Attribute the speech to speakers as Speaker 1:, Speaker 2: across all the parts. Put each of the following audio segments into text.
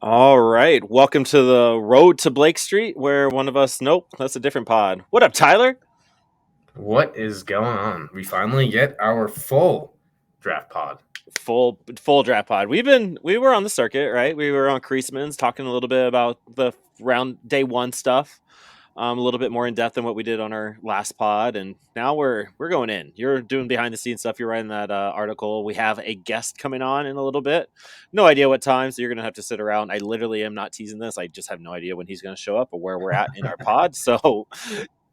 Speaker 1: All right. Welcome to the road to Blake Street, where one of us, nope, that's a different pod. What up, Tyler?
Speaker 2: What is going on? We finally get our full draft pod.
Speaker 1: Full draft pod. We were on the circuit, right? We were on Creaseman's talking a little bit about the round day one stuff. A little bit more in depth than what we did on our last pod, and now we're going in. You're doing behind the scenes stuff. You're writing that article. We have a guest coming on in a little bit. No idea what time, so you're gonna have to sit around. I literally am not teasing this. I just have no idea when he's gonna show up or where we're at in our pod. So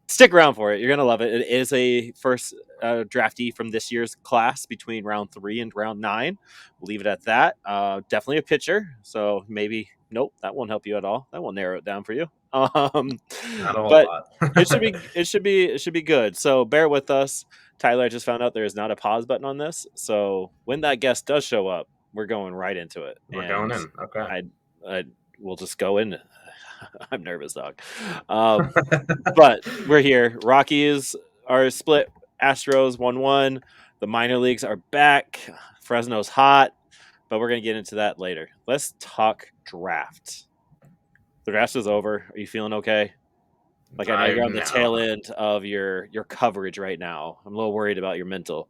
Speaker 1: stick around for it. You're gonna love it. It is a first draftee from this year's class between round 3 and round 9. We'll leave it at that. Definitely a pitcher. So maybe nope, that won't help you at all. That will narrow it down for you.
Speaker 2: Not a whole
Speaker 1: But it should
Speaker 2: lot.
Speaker 1: be it should be good. So bear with us. Tyler, I just found out there is not a pause button on this. So when that guest does show up, we're going right into it,
Speaker 2: We're going
Speaker 1: and
Speaker 2: in. Okay.
Speaker 1: I, I we'll just go in. I'm nervous, dog. Um, but we're here. Rockies are split. Astros 1-1. The minor leagues are back. Fresno's hot, but we're gonna get into that later. Let's talk draft. The draft is over. Are you feeling okay? Like I know
Speaker 2: I
Speaker 1: you're on the tail
Speaker 2: know.
Speaker 1: end of your coverage right now. I'm a little worried about your mental.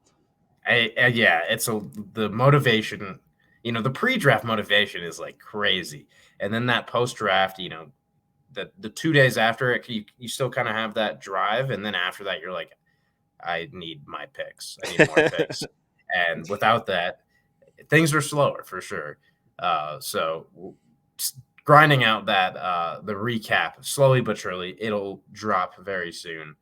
Speaker 2: Yeah, the motivation. The pre-draft motivation is like crazy, and then that post-draft. The 2 days after it, you still kind of have that drive, and then after that, you're like, I need my picks. I need more picks, and without that, things are slower for sure. So grinding out that the recap slowly but surely, it'll drop very soon.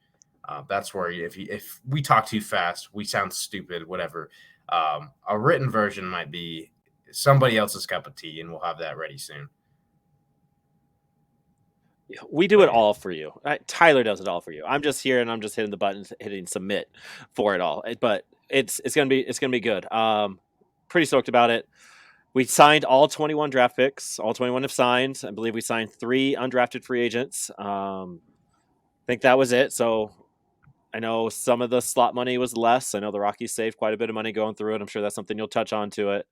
Speaker 2: That's where if we talk too fast, we sound stupid, whatever. A written version might be somebody else's cup of tea, and we'll have that ready soon.
Speaker 1: We do it
Speaker 2: But yeah,
Speaker 1: all for you. Tyler does it all for you. I'm just here and I'm just hitting the buttons, hitting submit for it all. But it's gonna be good. Pretty stoked about it. We signed all 21 draft picks. All 21 have signed. I believe we signed 3 undrafted free agents. I think that was it. So I know some of the slot money was less. I know the Rockies saved quite a bit of money going through it. I'm sure that's something you'll touch on to it.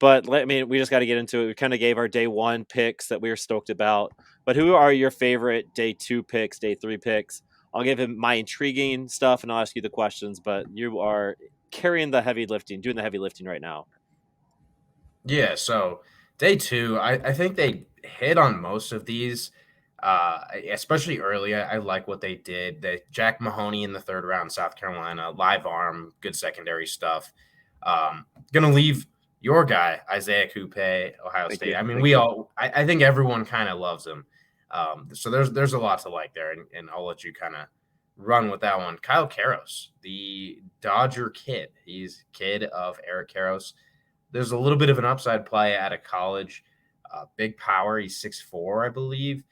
Speaker 1: But I mean, we just got to get into it. We kind of gave our day 1 picks that we were stoked about. But who are your favorite day 2 picks, day 3 picks? I'll give him my intriguing stuff and I'll ask you the questions. But you are carrying the heavy lifting, doing the heavy lifting right now.
Speaker 2: yeah. So day two, I think they hit on most of these. Especially early, I like what they did. Jack Mahoney in the third round, South Carolina, live arm, good secondary stuff. Gonna leave your guy Isaiah Coupe, Ohio
Speaker 1: Thank
Speaker 2: State.
Speaker 1: you.
Speaker 2: I mean,
Speaker 1: Thank you.
Speaker 2: I think everyone kind of loves him. So there's a lot to like there, and I'll let you kind of run with that one. Kyle Karros, the Dodger kid. He's kid of Eric Karros. There's a little bit of an upside play out of college. Big power. He's 6'4", I believe.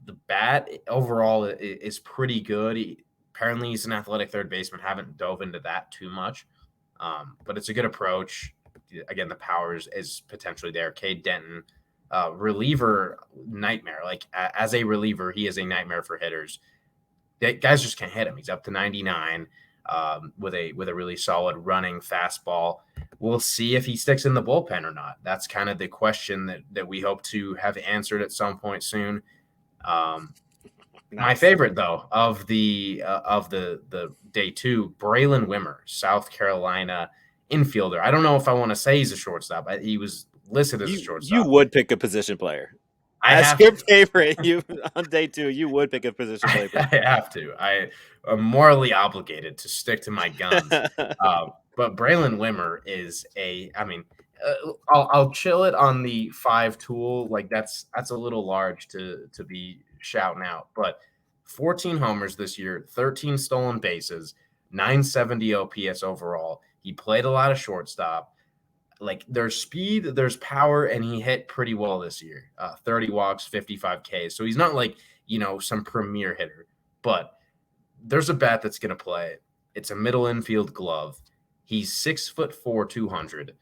Speaker 2: The bat overall is pretty good. Apparently, he's an athletic third baseman. Haven't dove into that too much, but it's a good approach. Again, the power is potentially there. Cade Denton, reliever nightmare. Like as a reliever, he is a nightmare for hitters. Guys just can't hit him. He's up to 99 with a really solid running fastball. We'll see if he sticks in the bullpen or not. That's kind of the question that we hope to have answered at some point soon. My
Speaker 1: Nice.
Speaker 2: favorite though of the day 2, Braylen Wimmer, South Carolina infielder. I don't know if I want to say he's a shortstop. He was listed as a
Speaker 1: You
Speaker 2: shortstop.
Speaker 1: would pick a position player.
Speaker 2: I
Speaker 1: As
Speaker 2: have
Speaker 1: your
Speaker 2: to.
Speaker 1: favorite, you on day 2, you would pick a position player.
Speaker 2: I have to. I am morally obligated to stick to my guns. But Braylen Wimmer is I mean, I'll chill it on the 5 tool. Like that's a little large to be shouting out. But 14 homers this year, 13 stolen bases, 970 OPS overall. He played a lot of shortstop. Like there's speed, there's power, and he hit pretty well this year. 30 walks, 55 Ks. So he's not like some premier hitter, but there's a bat that's gonna play. It's a middle infield glove. He's 6'4", 200.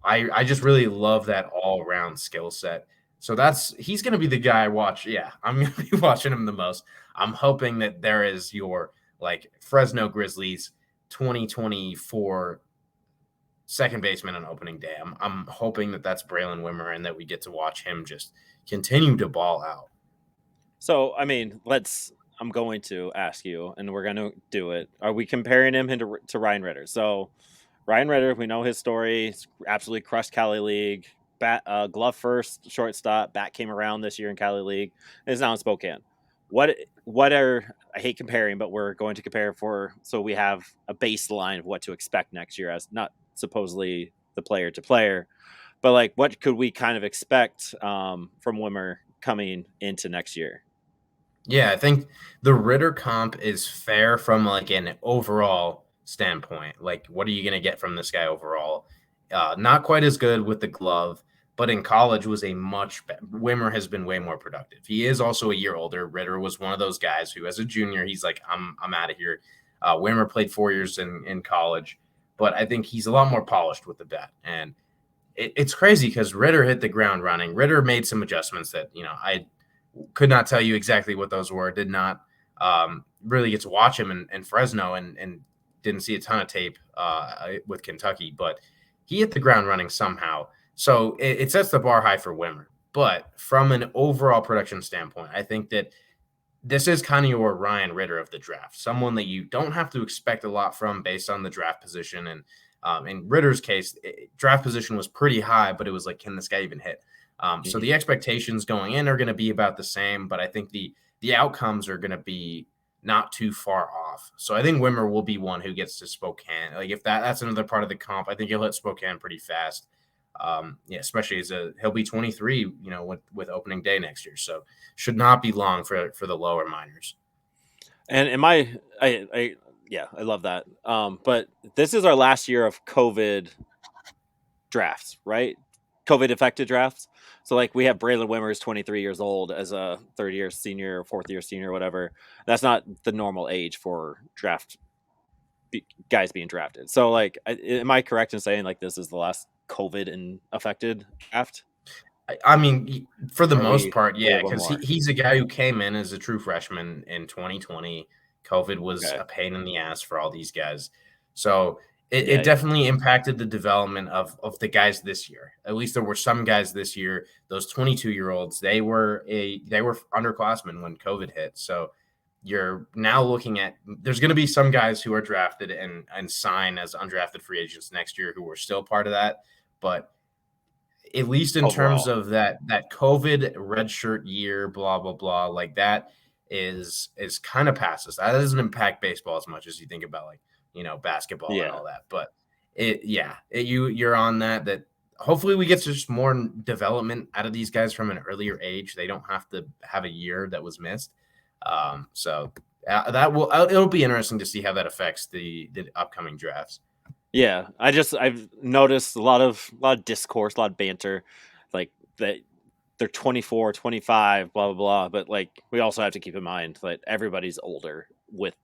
Speaker 2: I just really love that all around skill set. So he's gonna be the guy I watch. Yeah, I'm gonna be watching him the most. I'm hoping that there is your like Fresno Grizzlies 2024 second baseman on opening day. I'm hoping that that's Braylen Wimmer and that we get to watch him just continue to ball out.
Speaker 1: So, I mean, I'm going to ask you, and we're going to do it. Are we comparing him to Ryan Ritter? So, Ryan Ritter, we know his story. He's absolutely crushed Cali League. Glove first, shortstop. Bat came around this year in Cali League. And is now in Spokane. What are I hate comparing, but we're going to compare so we have a baseline of what to expect next year as not supposedly the player to player, but like what could we kind of expect from Wimmer coming into next year?
Speaker 2: Yeah, I think the Ritter comp is fair from like an overall standpoint. Like, what are you going to get from this guy overall? Not quite as good with the glove, but in college was a Wimmer has been way more productive. He is also a year older. Ritter was one of those guys who, as a junior, he's like, I'm out of here. Wimmer played 4 years in college, but I think he's a lot more polished with the bat. And it's crazy because Ritter hit the ground running. Ritter made some adjustments that, I could not tell you exactly what those were. Did not really get to watch him in Fresno and didn't see a ton of tape with Kentucky, but he hit the ground running somehow. So it sets the bar high for Wimmer. But from an overall production standpoint, I think that this is kind of your Ryan Ritter of the draft, someone that you don't have to expect a lot from based on the draft position. And in Ritter's case, draft position was pretty high, but it was like, can this guy even hit? So
Speaker 1: Mm-hmm.
Speaker 2: the expectations going in are going to be about the same, but I think the outcomes are going to be not too far off. So I think Wimmer will be one who gets to Spokane. Like if that's another part of the comp, I think he'll hit Spokane pretty fast. Yeah, especially he'll be 23, with opening day next year. So should not be long for the lower minors.
Speaker 1: And yeah, I love that. But this is our last year of COVID drafts, right? COVID affected drafts. So like we have Braylen Wimmer is 23 years old as a third year senior, fourth year senior, whatever. That's not the normal age for guys being drafted. So like, am I correct in saying like this is the last COVID and affected draft?
Speaker 2: I mean, for the
Speaker 1: Or
Speaker 2: most part,
Speaker 1: we
Speaker 2: yeah,
Speaker 1: have one
Speaker 2: because
Speaker 1: more?
Speaker 2: he's a guy who came in as a true freshman in 2020. COVID was
Speaker 1: Okay.
Speaker 2: a pain in the ass for all these guys. So it
Speaker 1: Yeah.
Speaker 2: definitely impacted the development of the guys this year. At least there were some guys this year, those 22-year-olds, they were underclassmen when COVID hit. So you're now looking at there's going to be some guys who are drafted and sign as undrafted free agents next year who were still part of that. But at least in terms
Speaker 1: Overall.
Speaker 2: of that COVID redshirt year, blah blah blah, like that is kind of past us. That doesn't impact baseball as much as you think about like basketball and
Speaker 1: Yeah.
Speaker 2: all that. But you're on that. Hopefully we get just more development out of these guys from an earlier age. They don't have to have a year that was missed. So it'll be interesting to see how that affects the upcoming drafts.
Speaker 1: Yeah, I've noticed a lot of discourse, a lot of banter, like that they're 24, 25, blah blah blah. But like we also have to keep in mind that everybody's older with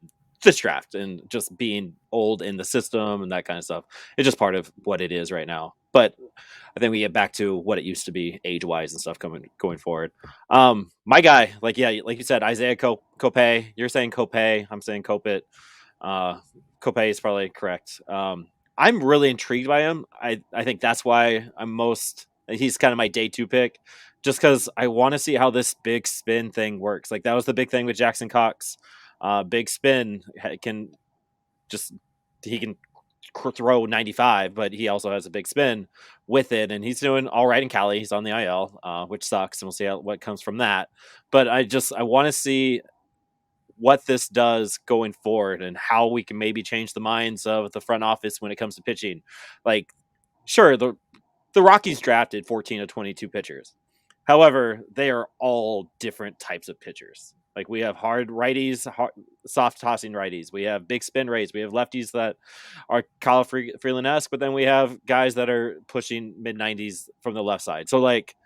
Speaker 1: this draft and just being old in the system and that kind of stuff. It's just part of what it is right now. But I think we get back to what it used to be age wise and stuff going forward. My guy, like yeah, like you said, Isaiah Cope. You're saying Cope. I'm saying Copit. Uh, Cope is probably correct. I'm really intrigued by him. I think that's why he's kind of my day two pick, just because I want to see how this big spin thing works. Like that was the big thing with Jackson Cox. Big spin can just he can throw 95, but he also has a big spin with it, and he's doing all right in Cali. He's on the IL, which sucks, and we'll see what comes from that. But I want to see what this does going forward and how we can maybe change the minds of the front office when it comes to pitching. Like, sure, the Rockies drafted 14 of 22 pitchers. However, they are all different types of pitchers. Like we have hard righties, soft tossing righties. We have big spin rates. We have lefties that are Kyle Freeland-esque, but then we have guys that are pushing mid 90s from the left side. So like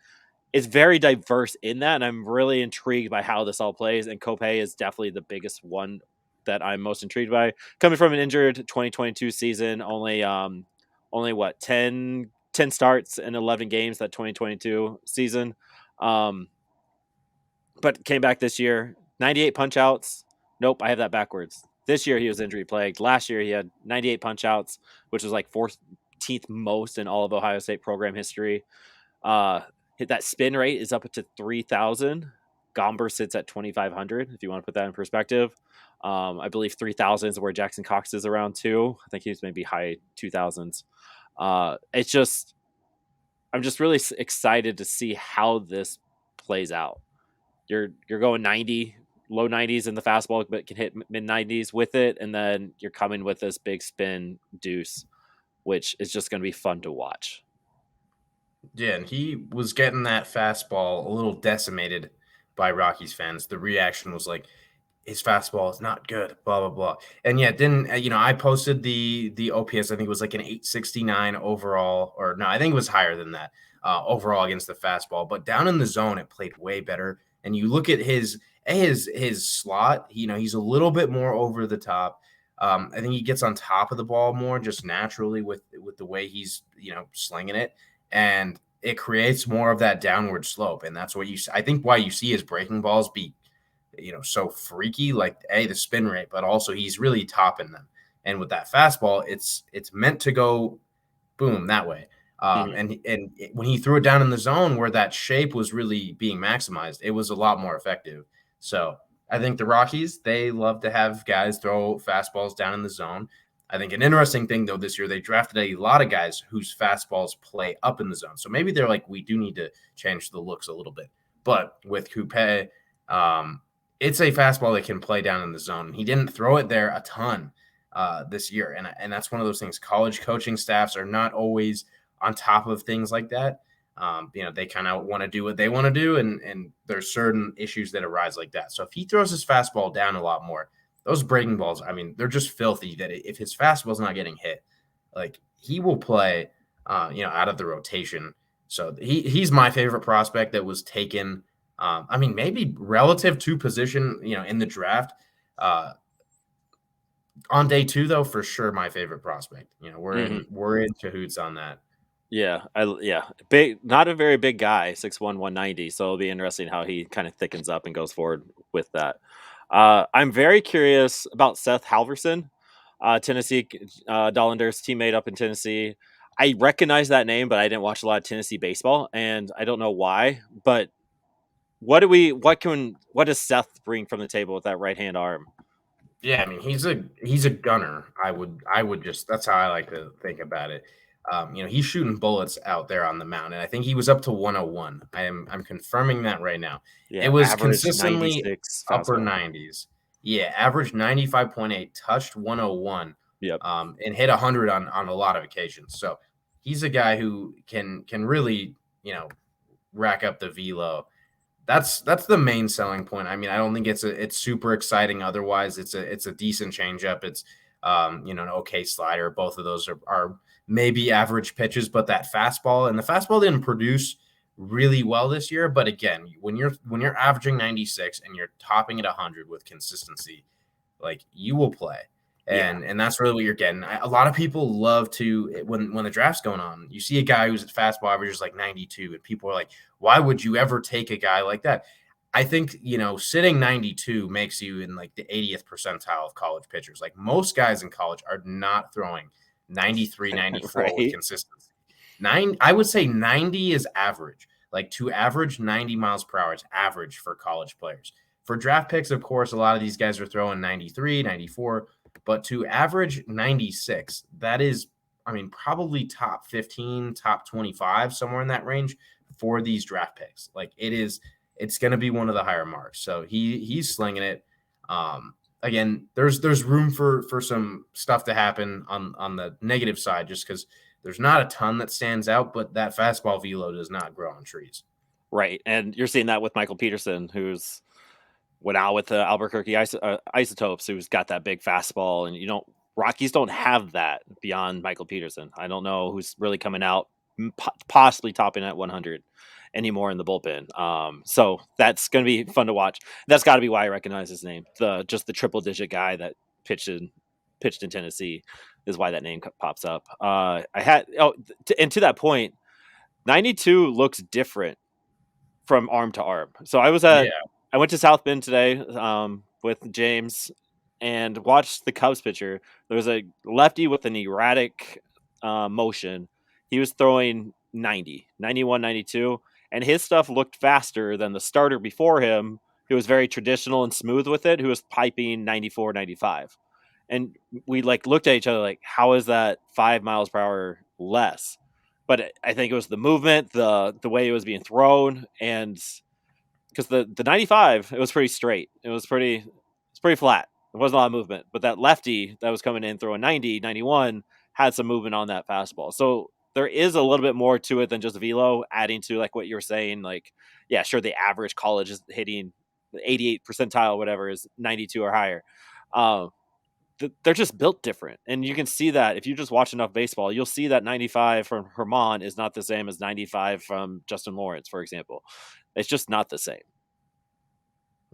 Speaker 1: it's very diverse in that, and I'm really intrigued by how this all plays. And Cope is definitely the biggest one that I'm most intrigued by. Coming from an injured 2022 season, only what 10 starts and 11 games that 2022 season, um, but came back this year. 98 punch outs. Nope, I have that backwards. This year he was injury plagued. Last year he had 98 punch outs, which was like 18th most in all of Ohio State program history. Uh, that spin rate is up to 3,000. Gomber sits at 2,500. If you want to put that in perspective, I believe 3,000 is where Jackson Cox is around too. I think he's maybe high 2,000s. It's just I'm just really excited to see how this plays out. You're going 90, low 90s in the fastball, but can hit mid 90s with it, and then you're coming with this big spin deuce, which is just going to be fun to watch.
Speaker 2: Yeah, and he was getting that fastball a little decimated by Rockies fans. The reaction was like, his fastball is not good, blah blah blah. And yeah, then I posted the OPS. I think it was like an 869 overall, or no, I think it was higher than that overall against the fastball. But down in the zone, it played way better. And you look at his slot. He's a little bit more over the top. I think he gets on top of the ball more just naturally with the way he's slinging it, and it creates more of that downward slope. And that's what I think why you see his breaking balls be so freaky, like the spin rate, but also he's really topping them. And with that fastball, it's meant to go boom that way.
Speaker 1: Mm-hmm.
Speaker 2: And when he threw it down in the zone where that shape was really being maximized, it was a lot more effective. So I think the Rockies, they love to have guys throw fastballs down in the zone. I think an interesting thing, though, this year, they drafted a lot of guys whose fastballs play up in the zone. So maybe they're like, we do need to change the looks a little bit. But with Coupe, it's a fastball that can play down in the zone. He didn't throw it there a ton this year. And that's one of those things. College coaching staffs are not always on top of things like that. They kind of want to do what they want to do, and there's certain issues that arise like that. So if he throws his fastball down a lot more, those breaking balls, I mean, they're just filthy. That if his fastball's not getting hit, like he will play, out of the rotation. So he's my favorite prospect that was taken. I mean, maybe relative to position, in the draft. On day 2, though, for sure, my favorite prospect.
Speaker 1: Mm-hmm.
Speaker 2: We're in cahoots on that.
Speaker 1: Yeah, big, not a very big guy, 6'1", 190. So it'll be interesting how he kind of thickens up and goes forward with that. I'm very curious about Seth Halverson, Tennessee, Dollander's teammate up in Tennessee. I recognize that name, but I didn't watch a lot of Tennessee baseball, and I don't know why. But what does Seth bring from the table with that right hand arm?
Speaker 2: Yeah, I mean, he's a gunner. I would just that's how I like to think about it. He's shooting bullets out there on the mound, and I think he was up to 101. I'm confirming that right now. It
Speaker 1: Yeah,
Speaker 2: was
Speaker 1: average
Speaker 2: consistently
Speaker 1: 96
Speaker 2: upper
Speaker 1: fastball.
Speaker 2: 90s. Yeah, average 95.8, touched 101,
Speaker 1: Yep.
Speaker 2: and hit 100 on a lot of occasions. So he's a guy who can really rack up the velo. That's the main selling point. I mean, I don't think it's super exciting. Otherwise, it's a decent changeup. It's an okay slider. Both of those are maybe average pitches, but that fastball, and the fastball didn't produce really well this year. But again, when you're averaging 96 and you're topping at 100 with consistency, like you will play.
Speaker 1: Yeah.
Speaker 2: And that's really what you're getting. A lot of people love to when the draft's going on, you see a guy who's fastball average is like 92, and people are like, why would you ever take a guy like that? I think, sitting 92 makes you in like the 80th percentile of college pitchers. Like most guys in college are not throwing 93, 94 with
Speaker 1: Right.
Speaker 2: consistency. I would say 90 is average. Like to average 90 miles per hour is average for college players. For draft picks, of course, a lot of these guys are throwing 93, 94, but to average 96, that is, I mean, probably top 15, top 25, somewhere in that range for these draft picks. Like it's going to be one of the higher marks. So he's slinging it. Again, there's room for some stuff to happen on the negative side, just because there's not a ton that stands out, but that fastball velo does not grow on trees.
Speaker 1: Right. And you're seeing that with Michael Peterson, who's went out with the Albuquerque Isotopes, who's got that big fastball. And, Rockies don't have that beyond Michael Peterson. I don't know who's really coming out, possibly topping at 100 anymore in the bullpen. So that's going to be fun to watch. That's got to be why I recognize his name. Just the triple digit guy that pitched in Tennessee is why that name pops up. And to that point, 92 looks different from arm to arm. So
Speaker 2: Yeah.
Speaker 1: I went to South Bend today with James and watched the Cubs pitcher. There was a lefty with an erratic motion, he was throwing 90, 91, 92, and his stuff looked faster than the starter before him, who was very traditional and smooth with it, who was piping 94, 95. And we like looked at each other like, how is that 5 miles per hour less? But I think it was the movement, the way it was being thrown, and because the 95, it was pretty straight. It's pretty flat. There wasn't a lot of movement. But that lefty that was coming in throwing 90, 91 had some movement on that fastball. So there is a little bit more to it than just velo, adding to like what you were saying. Like, yeah, sure, the average college is hitting the 88 percentile, whatever, is 92 or higher. Um, they're just built different. And you can see that if you just watch enough baseball, you'll see that 95 from Herman is not the same as 95 from Justin Lawrence, for example. It's just not the same.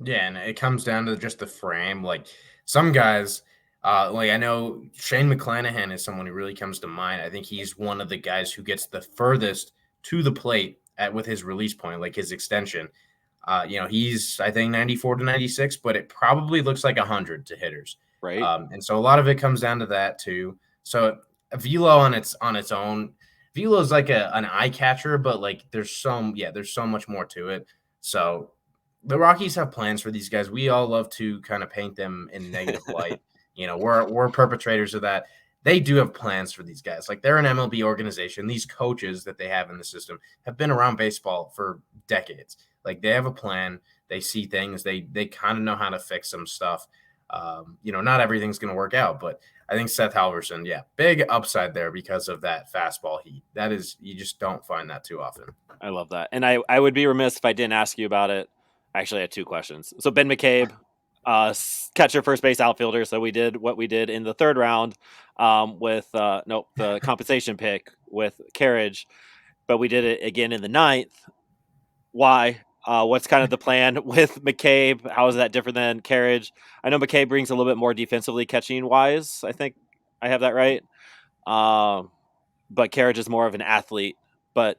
Speaker 2: Yeah, and it comes down to just the frame. Like some guys, like I know Shane McClanahan is someone who really comes to mind. I think he's one of the guys who gets the furthest to the plate with his release point, like his extension. He's I think 94 to 96, but it probably looks like 100 to hitters.
Speaker 1: Right?
Speaker 2: And so a lot of it comes down to that too. So a velo on its own, velo is like an eye catcher, but like there's so much more to it. So the Rockies have plans for these guys. We all love to kind of paint them in negative light. We're perpetrators of that. They do have plans for these guys. Like they're an MLB organization. These coaches that they have in the system have been around baseball for decades. Like they have a plan. They see things. They kind of know how to fix some stuff. Not everything's going to work out, but I think Seth Halverson, yeah, big upside there because of that fastball heat. That is, you just don't find that too often.
Speaker 1: I love that. And I would be remiss if I didn't ask you about it. Actually, I had two questions. So Ben McCabe, catcher, first base, outfielder. So we did what we did in the third round with the compensation pick with Carriage, but we did it again in the ninth. Why? What's kind of the plan with McCabe? How is that different than Carriage? I know McCabe brings a little bit more defensively catching wise. I think I have that right. But Carriage is more of an athlete. But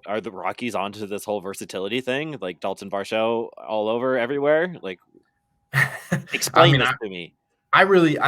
Speaker 1: are the Rockies onto this whole versatility thing? Like Dalton Varsho all over everywhere? Like,
Speaker 2: I
Speaker 1: explain
Speaker 2: mean,
Speaker 1: this to me.
Speaker 2: I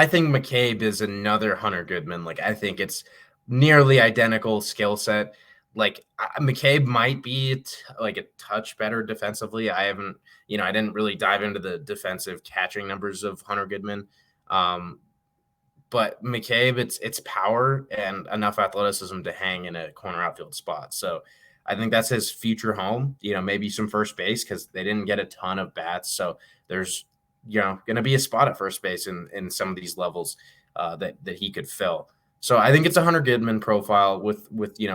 Speaker 2: think McCabe is another Hunter Goodman. Like I think it's nearly identical skill set. Like McCabe might be like a touch better defensively. I didn't really dive into the defensive catching numbers of Hunter Goodman. But McCabe, it's power and enough athleticism to hang in a corner outfield spot. So I think that's his future home. Maybe some first base because they didn't get a ton of bats. So there's going to be a spot at first base in some of these levels that he could fill. So I think it's a Hunter Goodman profile with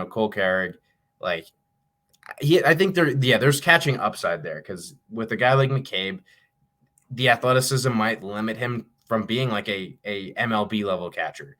Speaker 2: Cole Carrig. Like I think there's catching upside there because with a guy like McCabe, the athleticism might limit him from being like a MLB level catcher.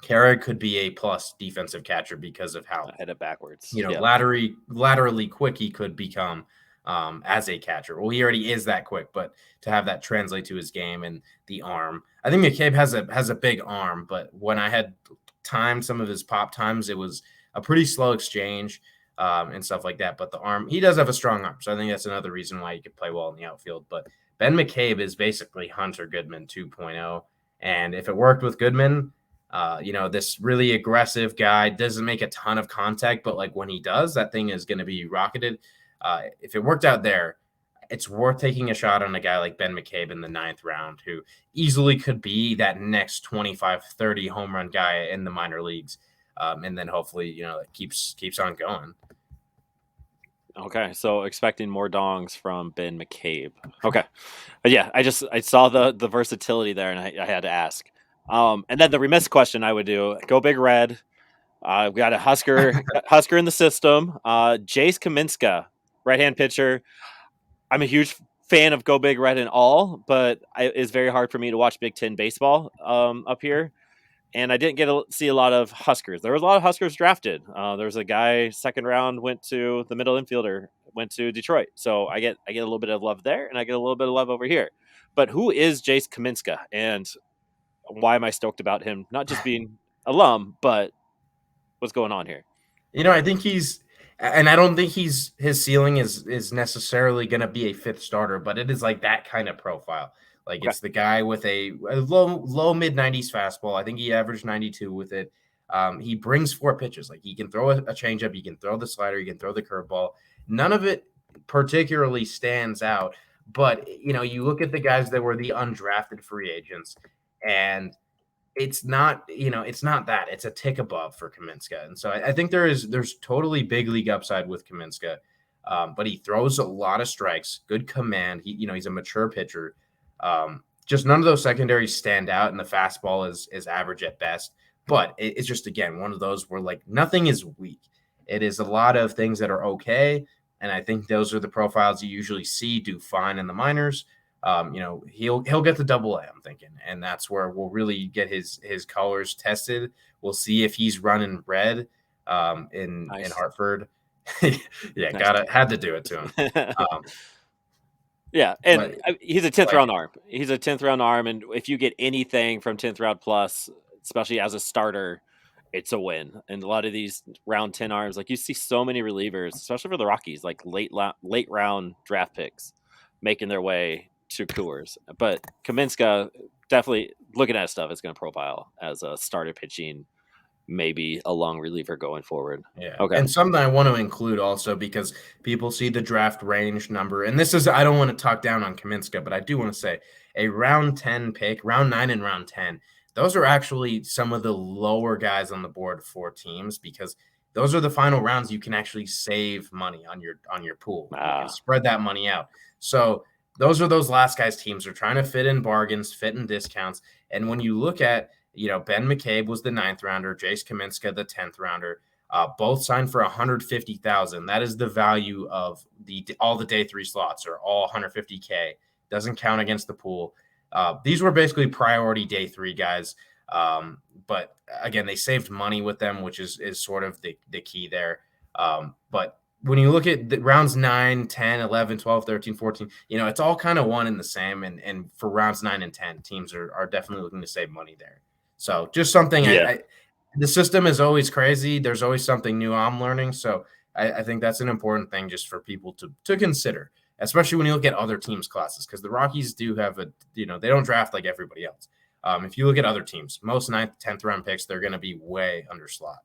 Speaker 2: Carrick could be a plus defensive catcher because of how
Speaker 1: Head it backwards. Yeah.
Speaker 2: laterally quick he could become as a catcher. Well, he already is that quick, but to have that translate to his game and the arm, I think McCabe has a big arm. But when I had timed some of his pop times, it was a pretty slow exchange and stuff like that. But the arm, he does have a strong arm, so I think that's another reason why he could play well in the outfield. But Ben McCabe is basically Hunter Goodman 2.0, and if it worked with Goodman. This really aggressive guy doesn't make a ton of contact, but like when he does, that thing is going to be rocketed. If it worked out there, it's worth taking a shot on a guy like Ben McCabe in the ninth round, who easily could be that next 25, 30 home run guy in the minor leagues. And then hopefully, it keeps on going.
Speaker 1: Okay, so expecting more dongs from Ben McCabe. Okay, but yeah, I saw the versatility there, and I had to ask. And then the remiss question I would do: Go Big Red. We got a Husker in the system. Jace Kaminska, right hand pitcher. I'm a huge fan of Go Big Red and all, but it's very hard for me to watch Big Ten baseball up here. And I didn't get to see a lot of Huskers. There was a lot of Huskers drafted. There was a guy second round went to the middle infielder went to Detroit. So I get a little bit of love there, and I get a little bit of love over here. But who is Jace Kaminska, and why am I stoked about him? Not just being alum, but what's going on here?
Speaker 2: I think and I don't think his ceiling is necessarily going to be a fifth starter, but it is like that kind of profile. Like
Speaker 1: Okay.
Speaker 2: it's the guy with a low mid 90s fastball. I think he averaged 92 with it. He brings 4 pitches. Like he can throw a changeup, he can throw the slider, he can throw the curveball. None of it particularly stands out. But you look at the guys that were the undrafted free agents, and it's not that. It's a tick above for Kaminska. And so I think there's totally big league upside with Kaminska. But he throws a lot of strikes, good command. He's a mature pitcher. Just none of those secondaries stand out, and the fastball is average at best. But it's just, again, one of those where like nothing is weak. It is a lot of things that are okay. And I think those are the profiles you usually see do fine in the minors. He'll get the double A, I'm thinking, and that's where we'll really get his colors tested. We'll see if he's running red in
Speaker 1: Nice.
Speaker 2: Hartford. Yeah,
Speaker 1: Nice.
Speaker 2: had to do it to him. Um,
Speaker 1: Yeah, and
Speaker 2: but
Speaker 1: he's a 10th
Speaker 2: like,
Speaker 1: round arm. He's a 10th round arm, and if you get anything from 10th round plus, especially as a starter, it's a win. And a lot of these round 10 arms, like you see so many relievers, especially for the Rockies, like late round draft picks making their way to Coors. But Kaminska, definitely looking at stuff, is going to profile as a starter pitching, maybe a long reliever going forward.
Speaker 2: yeah,
Speaker 1: Okay.
Speaker 2: and something I want to include also, because people see the draft range number, and this is, I don't want to talk down on Kaminska, but I do want to say a round 10 pick, round 9 and round 10, those are actually some of the lower guys on the board for teams, because those are the final rounds you can actually save money on your pool. You can
Speaker 1: Ah,
Speaker 2: spread that money out. So those are those last guys teams are trying to fit in bargains, fit in discounts. And when you look at, Ben McCabe was the 9th rounder, Jace Kaminska the 10th rounder. Both signed for 150,000. That is the value of all the day 3 slots, are all 150K. Doesn't count against the pool. These were basically priority day 3 guys. But again, they saved money with them, which is sort of the key there. But when you look at the rounds 9, 10, 11, 12, 13, 14, it's all kind of one and the same. And for rounds 9 and 10, teams are definitely looking to save money there. So just something
Speaker 1: yeah.
Speaker 2: the system is always crazy. There's always something new I'm learning. So I think that's an important thing just for people to consider, especially when you look at other teams' classes, because the Rockies do have they don't draft like everybody else. If you look at other teams, most 9th, 10th round picks, they're going to be way under slot.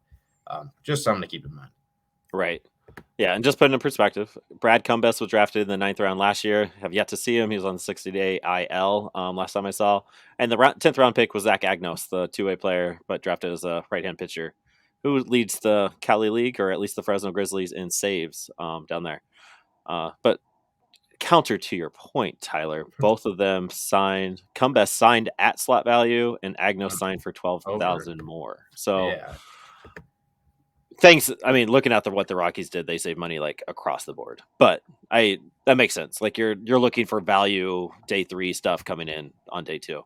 Speaker 2: Just something to keep in mind.
Speaker 1: Right. Yeah, and just put it in perspective, Brad Cumbest was drafted in the 9th round last year. Have yet to see him. He was on the 60-day IL last time I saw. And the 10th round pick was Zach Agnos, the two-way player, but drafted as a right-hand pitcher, who leads the Cali League, or at least the Fresno Grizzlies, in saves down there. But counter to your point, Tyler, both of them signed. Cumbest signed at slot value, and Agnos signed for
Speaker 2: Over.
Speaker 1: 12,000 more. So
Speaker 2: Yeah.
Speaker 1: thanks. I mean, looking at what the Rockies did, they saved money like across the board. But that makes sense. Like you're looking for value day 3 stuff coming in on day 2. All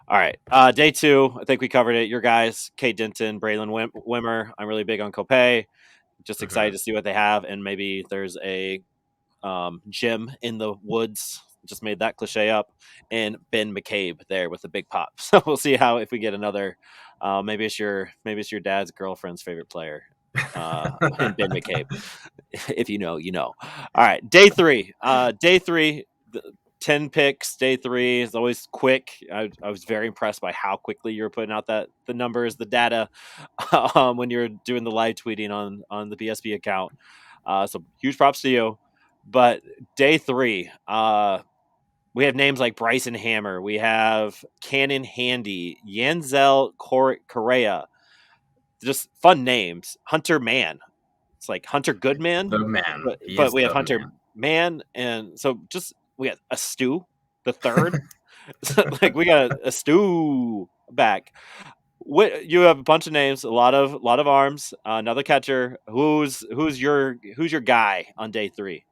Speaker 1: right, day 2. I think we covered it. Your guys, Cade Denton, Braylen Wimmer. I'm really big on Copay. Just excited
Speaker 2: Mhm.
Speaker 1: to see what they have, and maybe there's a gym in the woods. Just made that cliche up, and Ben McCabe there with the big pop. So we'll see how if we get another. Maybe it's your dad's girlfriend's favorite player, in Ben McCabe. If you know, you know. All right, day 3. Day 3. 10 picks. Day 3 is always quick. I was very impressed by how quickly you were putting out the numbers, the data, when you're doing the live tweeting on the BSB account. So huge props to you. But day 3, we have names like Bryson Hammer. We have Cannon Handy, Yanzel Correa. Just fun names. Hunter Mann. It's like Hunter Goodman,
Speaker 2: The man.
Speaker 1: but
Speaker 2: He
Speaker 1: but
Speaker 2: is
Speaker 1: we have
Speaker 2: the
Speaker 1: Hunter
Speaker 2: man.
Speaker 1: Mann, and so just we got a Stu the third. Like we got a Stu back. You have a bunch of names, a lot of arms, another catcher. Who's your guy on day 3?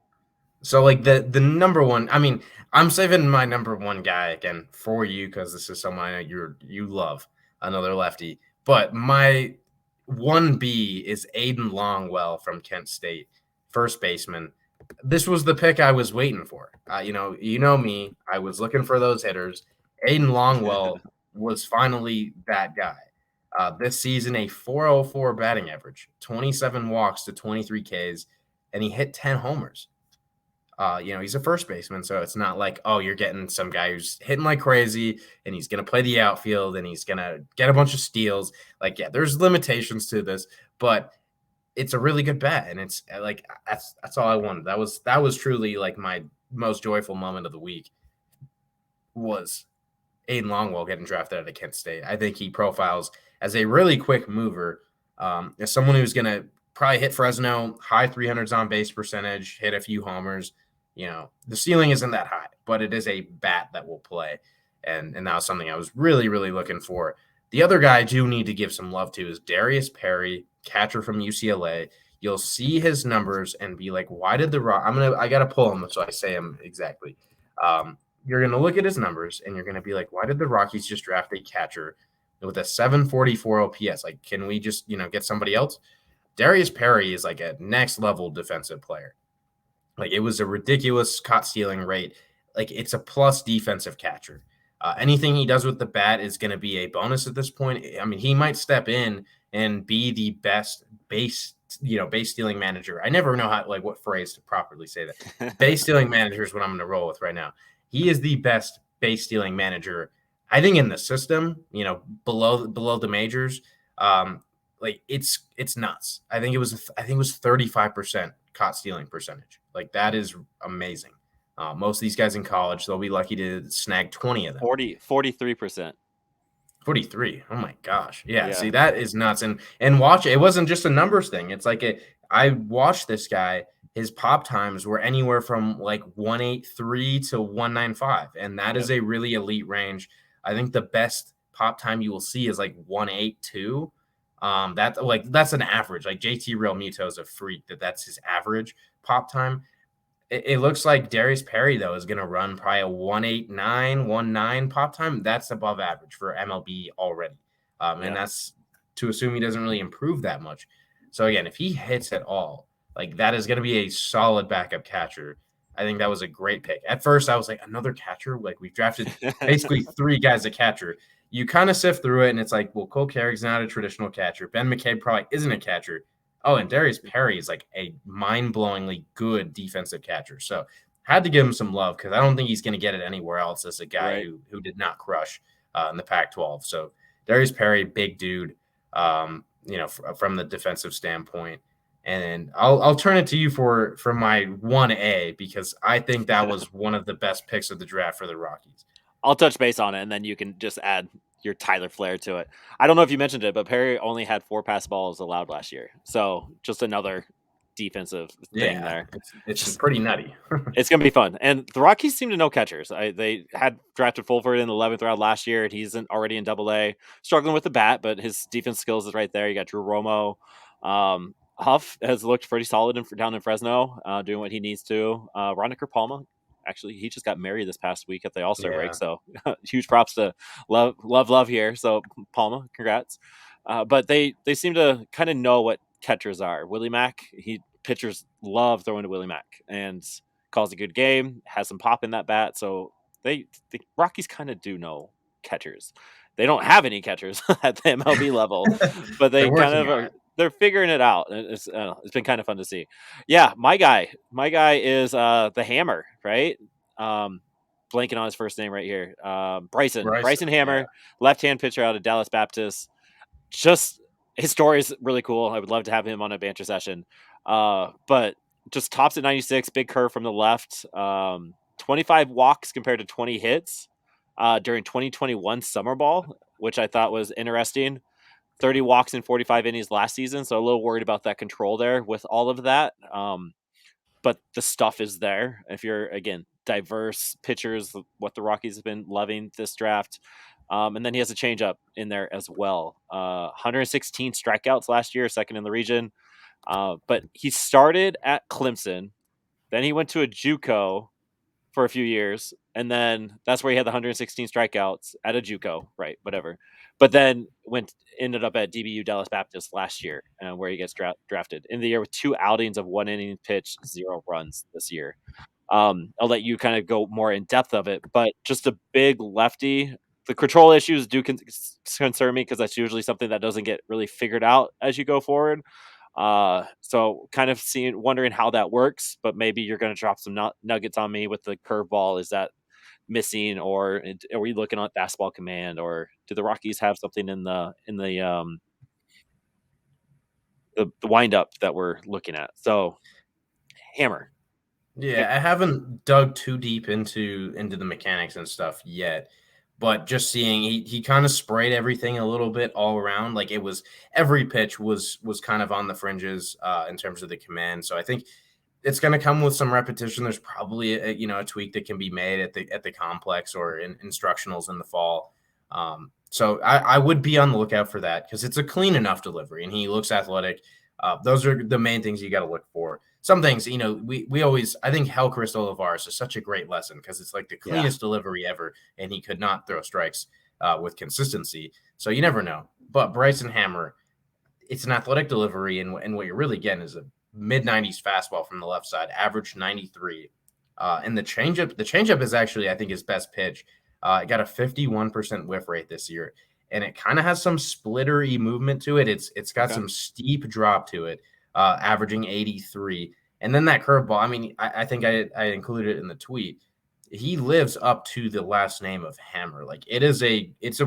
Speaker 2: So like the number one, I mean, I'm saving my number one guy again for you because this is someone I know you love, another lefty. But my 1B is Aidan Longwell from Kent State, first baseman. This was the pick I was waiting for. You know me. I was looking for those hitters. Aidan Longwell was finally that guy. This season, a 404 batting average, 27 walks to 23 Ks, and he hit 10 homers. He's a first baseman, so it's not like, oh, you're getting some guy who's hitting like crazy and he's going to play the outfield and he's going to get a bunch of steals. Like, yeah, there's limitations to this, but it's a really good bet, and it's like that's all I wanted. That was truly like my most joyful moment of the week was Aidan Longwell getting drafted out of Kent State. I think he profiles as a really quick mover, as someone who's going to probably hit Fresno, high 300s on base percentage, hit a few homers. The ceiling isn't that high, but it is a bat that will play. And that was something I was really, really looking for. The other guy I do need to give some love to is Darius Perry, catcher from UCLA. You'll see his numbers and be like, why did I got to pull him so I say him exactly. You're going to look at his numbers and you're going to be like, why did the Rockies just draft a catcher with a 744 OPS? Like, can we just, get somebody else? Darius Perry is like a next level defensive player. Like, it was a ridiculous caught stealing rate. Like, it's a plus defensive catcher. Anything he does with the bat is going to be a bonus at this point. I mean, he might step in and be the best base stealing manager. I never know what phrase to properly say that. Base stealing manager is what I'm going to roll with right now. He is the best base stealing manager, I think, in the system. Below the majors. It's nuts. I think it was 35% caught stealing percentage. Like, that is amazing. Most of these guys in college, they'll be lucky to snag 20 of them.
Speaker 1: 43%.
Speaker 2: 43. Oh my gosh. Yeah.
Speaker 1: Yeah.
Speaker 2: See, that is nuts. And watch it. It wasn't just a numbers thing. It's like I watched this guy. His pop times were anywhere from like 183 to 195. And that is a really elite range. I think the best pop time you will see is like 182. That's an average. Like, JT Realmuto is a freak that's his average pop time. It looks like Darius Perry, though, is going to run probably a 189, 19 pop time. That's above average for MLB already. And that's to assume he doesn't really improve that much. So, again, if he hits at all, like, that is going to be a solid backup catcher. I think that was a great pick. At first, I was like, another catcher? Like, we've drafted basically 3 guys a catcher. You kind of sift through it, and it's like, well, Cole Carrick's not a traditional catcher. Ben McCabe probably isn't a catcher. Oh, and Darius Perry is like a mind-blowingly good defensive catcher. So had to give him some love because I don't think he's going to get it anywhere else as a guy who did not crush in the Pac-12. So Darius Perry, big dude, from the defensive standpoint. And I'll turn it to you for my 1A because I think that was one of the best picks of the draft for the Rockies.
Speaker 1: I'll touch base on it, and then you can just add your Tyler Flair to it. I don't know if you mentioned it, but Perry only had 4 pass balls allowed last year. So just another defensive thing there.
Speaker 2: It's just pretty nutty.
Speaker 1: It's going to be fun. And the Rockies seem to know catchers. They had drafted Fulford in the 11th round last year, and he's already in Double-A, struggling with the bat, but his defense skills is right there. You got Drew Romo. Huff has looked pretty solid down in Fresno, doing what he needs to. Roniker Palma, actually, he just got married this past week at the All-Star break, so huge props to love here. So Palma, congrats. But they seem to kind of know what catchers are. Willie Mack, pitchers love throwing to Willie Mack and calls a good game, has some pop in that bat. So the Rockies kind of do know catchers. They don't have any catchers at the MLB level, but they kind of they're figuring it out. It's been kind of fun to see. Yeah, my guy is the Hammer, right? Blanking on his first name right here. Bryson Hammer, left-hand pitcher out of Dallas Baptist. Just his story is really cool. I would love to have him on a banter session. But just tops at 96, big curve from the left. 25 walks compared to 20 hits during 2021 summer ball, which I thought was interesting. 30 walks in 45 innings last season, so a little worried about that control there with all of that. But the stuff is there. If you're, again, diverse pitchers, what the Rockies have been loving this draft. And then he has a changeup in there as well. 116 strikeouts last year, second in the region. But he started at Clemson. Then he went to a JUCO for a few years, and then that's where he had the 116 strikeouts at a JUCO, right? Whatever. But then ended up at DBU Dallas Baptist last year, where he gets drafted in the year with 2 outings of 1 inning pitch, 0 runs this year. I'll let you kind of go more in depth of it, but just a big lefty. The control issues do concern me because that's usually something that doesn't get really figured out as you go forward. So kind of wondering how that works, but maybe you're going to drop some nuggets on me with the curveball. Is that missing, or are we looking at fastball command, or do the Rockies have something in the wind up that we're looking at? So hammer.
Speaker 2: Yeah, I haven't dug too deep into the mechanics and stuff yet, but just seeing he kind of sprayed everything a little bit all around. Like it was every pitch was kind of on the fringes in terms of the command. So I think it's going to come with some repetition. There's probably a tweak that can be made at the complex or in instructionals in the fall. So I would be on the lookout for that because it's a clean enough delivery and he looks athletic. Those are the main things you got to look for. Some things, we always, I think Helchrist Olivares is such a great lesson because it's like the
Speaker 1: Yeah.
Speaker 2: cleanest delivery ever, and he could not throw strikes with consistency. So you never know. But Bryson Hammer, it's an athletic delivery, and what you're really getting is a mid 90s fastball from the left side, average 93. And the changeup is actually, I think, his best pitch. It got a 51% whiff rate this year, and it kind of has some splittery movement to it. It's got
Speaker 1: Okay.
Speaker 2: some steep drop to it, averaging 83. And then that curveball. I mean, I think I included it in the tweet. He lives up to the last name of Hammer. Like it's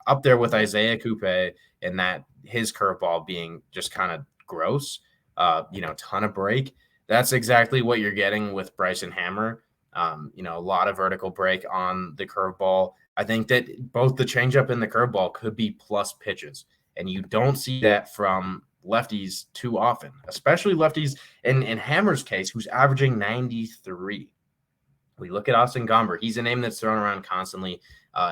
Speaker 2: up there with Isaiah Coupe and that his curveball being just kind of gross, ton of break. That's exactly what you're getting with Bryson Hammer. A lot of vertical break on the curveball. I think that both the changeup and the curveball could be plus pitches, and you don't see that from lefties too often, especially lefties in Hammer's case, who's averaging 93. We look at Austin Gomber. He's a name that's thrown around constantly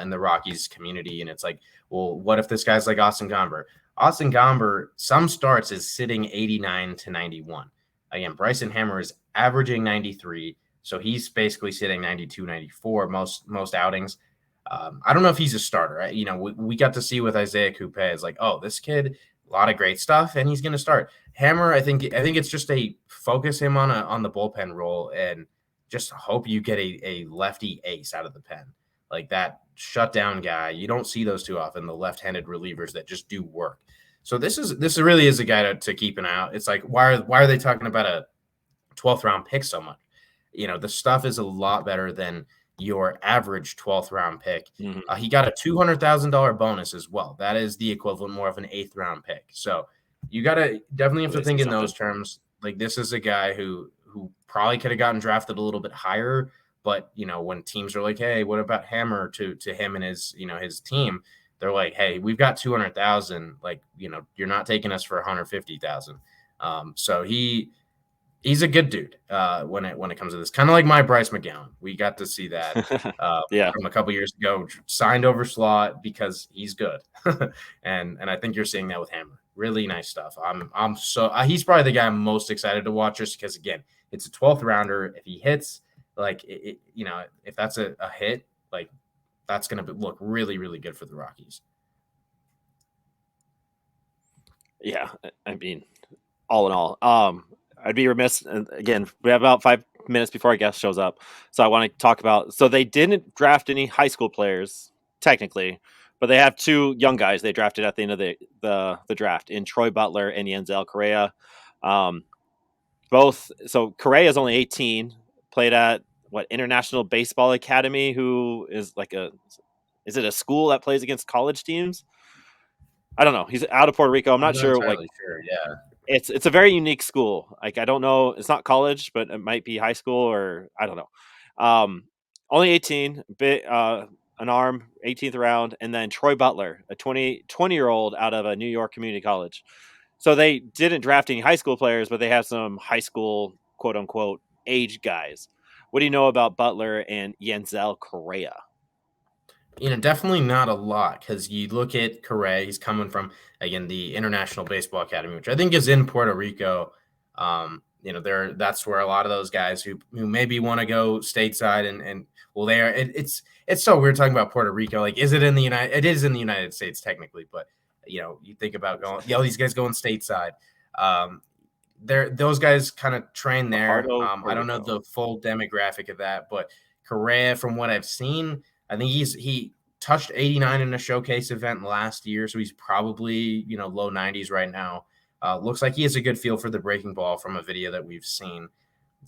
Speaker 2: in the Rockies community. And it's like, well, what if this guy's like Austin Gomber? Austin Gomber, some starts is sitting 89 to 91. Again, Bryson Hammer is averaging 93. So he's basically sitting 92, 94 most outings. I don't know if he's a starter. We got to see with Isaiah Coupe. It's like, oh, this kid, a lot of great stuff, and he's going to start. Hammer, I think it's just a focus him on the bullpen role and just hope you get a lefty ace out of the pen. Like that shutdown guy. You don't see those too often, the left-handed relievers that just do work. So this really is a guy to keep an eye out. It's like, why are they talking about a 12th round pick so much? The stuff is a lot better than your average 12th round pick.
Speaker 1: Mm-hmm.
Speaker 2: He got a $200,000 bonus as well. That is the equivalent more of an 8th round pick. So you definitely have to think in those terms. Like this is a guy who probably could have gotten drafted a little bit higher, but when teams are like, hey, what about Hammer to him and his team, they're like, hey, we've got 200,000. Like, you're not taking us for 150,000. So he's a good dude when it comes to this. Kind of like my Bryce McGowan. We got to see that
Speaker 1: Yeah.
Speaker 2: from a couple years ago, signed over slot because he's good. and I think you're seeing that with Hammer. Really nice stuff. I'm so he's probably the guy I'm most excited to watch just because again, it's a 12th rounder. If he hits, like if that's a hit, like that's going to look really, really good for the Rockies.
Speaker 1: Yeah, I mean, all in all, I'd be remiss. And again, we have about 5 minutes before our guest shows up, so I want to talk about. So they didn't draft any high school players technically, but they have two young guys they drafted at the end of the draft in Troy Butler and Yenzel Correa. Both. So Correa is only 18, played at International Baseball Academy, who is like is it a school that plays against college teams? I don't know. He's out of Puerto Rico. I'm
Speaker 2: I'm
Speaker 1: not
Speaker 2: not
Speaker 1: sure.
Speaker 2: entirely sure. Yeah.
Speaker 1: It's a very unique school. Like I don't know. It's not college, but it might be high school or I don't know. Only 18, an arm, 18th round, and then Troy Butler, a 20-year-old out of a New York community college. So they didn't draft any high school players, but they have some high school quote unquote age guys. What do you know about Butler and Yenzel Correa?
Speaker 2: Definitely not a lot because you look at Correa, he's coming from, again, the International Baseball Academy, which I think is in Puerto Rico. That's where a lot of those guys who maybe want to go stateside and well, it's so weird talking about Puerto Rico. Like, is it in the United? It is in the United States technically, but you think about going, these guys going stateside. Those guys kind of train there. I don't know the full demographic of that, but Correa, from what I've seen, I think he touched 89 in a showcase event last year, so he's probably low 90s right now. Looks like he has a good feel for the breaking ball from a video that we've seen.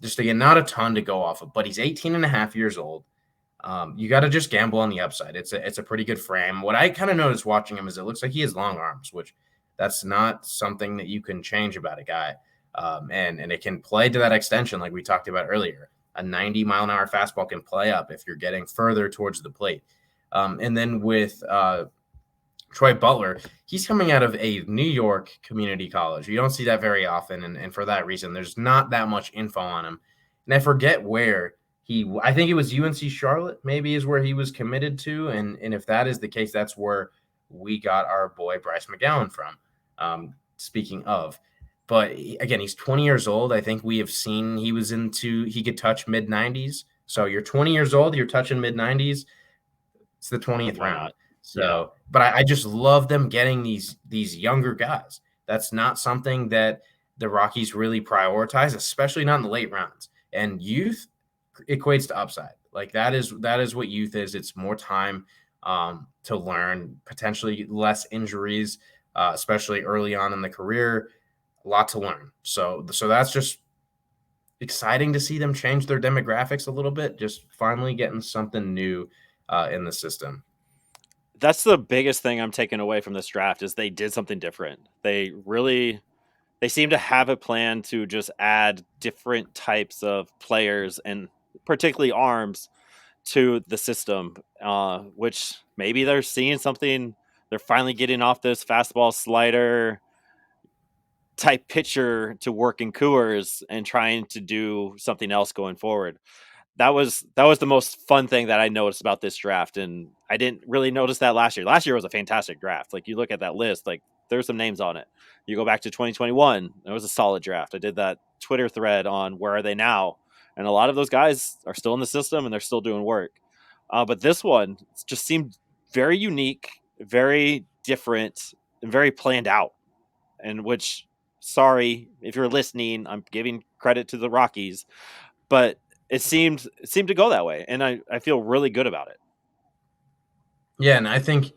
Speaker 2: Just again, not a ton to go off of, but he's 18 and a half years old. You got to just gamble on the upside. It's a pretty good frame. What I kind of noticed watching him is it looks like he has long arms, which that's not something that you can change about a guy. And it can play to that extension like we talked about earlier. A 90-mile-an-hour fastball can play up if you're getting further towards the plate. And then with Troy Butler, he's coming out of a New York community college. You don't see that very often, and for that reason, there's not that much info on him. And I forget where I think it was UNC Charlotte, maybe is where he was committed to, and if that is the case, that's where we got our boy Bryce McGowan from. Speaking of, but again, he's 20 years old. I think we have seen he could touch mid 90s. So you're 20 years old, you're touching mid 90s. It's the 20th
Speaker 1: Why
Speaker 2: round.
Speaker 1: not?
Speaker 2: So,
Speaker 1: Yeah.
Speaker 2: but I just love them getting these younger guys. That's not something that the Rockies really prioritize, especially not in the late rounds. And youth equates to upside. Like that is what youth is. It's more time to learn, potentially less injuries, especially early on in the career. A lot to learn. So that's just exciting to see them change their demographics a little bit. Just finally getting something new in the system.
Speaker 1: That's the biggest thing I'm taking away from this draft is they did something different. They seem to have a plan to just add different types of players and particularly arms to the system, which maybe they're seeing something. They're finally getting off this fastball slider type pitcher to work in Coors and trying to do something else going forward. That was the most fun thing that I noticed about this draft, and I didn't really notice that last year. Last year was a fantastic draft. Like you look at that list, like there's some names on it. You go back to 2021, it was a solid draft. I did that Twitter thread on where are they now, and a lot of those guys are still in the system and they're still doing work. But this one just seemed very unique, very different, and very planned out. And which, sorry if you're listening, I'm giving credit to the Rockies, but it seemed to go that way, and I feel really good about it.
Speaker 2: Yeah, and I think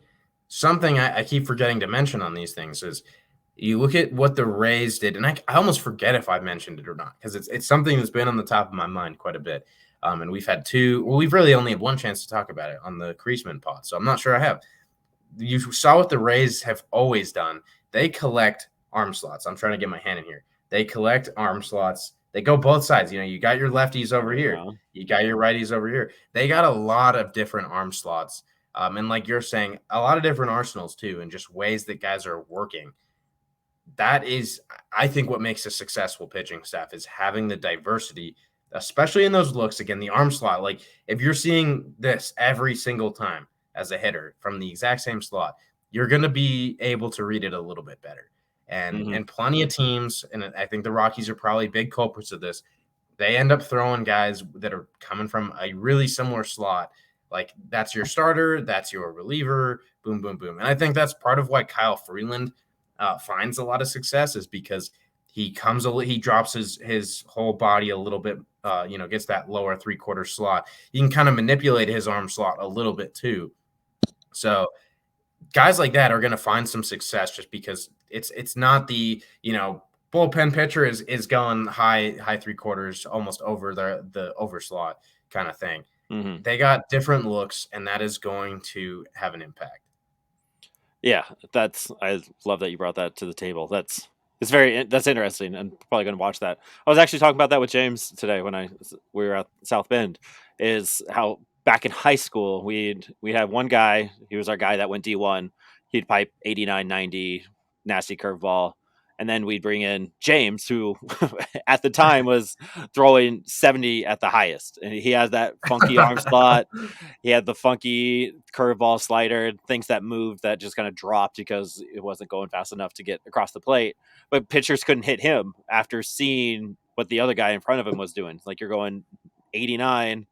Speaker 2: something I keep forgetting to mention on these things is you look at what the Rays did, and I almost forget if I mentioned it or not because it's something that's been on the top of my mind quite a bit. And we've had we've really only had one chance to talk about it on the Creasman pod, so I'm not sure I have. You saw what the Rays have always done. They collect arm slots. I'm trying to get my hand in here. They collect arm slots. They go both sides. You got your lefties over here.
Speaker 1: Yeah.
Speaker 2: You got your righties over here. They got a lot of different arm slots. And like you're saying, a lot of different arsenals too, and just ways that guys are working. That is, I think, what makes a successful pitching staff is having the diversity, especially in those looks. Again, the arm slot. Like if you're seeing this every single time as a hitter from the exact same slot, you're going to be able to read it a little bit better.
Speaker 1: Mm-hmm.
Speaker 2: And plenty of teams, and I think the Rockies are probably big culprits of this. They end up throwing guys that are coming from a really similar slot. Like that's your starter, that's your reliever, boom, boom, boom. And I think that's part of why Kyle Freeland finds a lot of success is because he drops his whole body a little bit, gets that lower 3/4 slot. You can kind of manipulate his arm slot a little bit too. So guys like that are going to find some success just because it's not the bullpen pitcher is going high 3/4 almost over the over slot kind of thing.
Speaker 1: Mm-hmm.
Speaker 2: They got different looks, and that is going to have an impact.
Speaker 1: Yeah, I love that you brought that to the table. That's interesting, and probably going to watch that. I was actually talking about that with James today when we were at South Bend. Is how back in high school we had one guy. He was our guy that went D1. He'd pipe 89, 90, nasty curveball, and then we'd bring in James, who at the time was throwing 70 at the highest, and he has that funky arm slot. He had the funky curveball slider, things that moved that just kind of dropped because it wasn't going fast enough to get across the plate. But pitchers couldn't hit him after seeing what the other guy in front of him was doing. Like you're going 89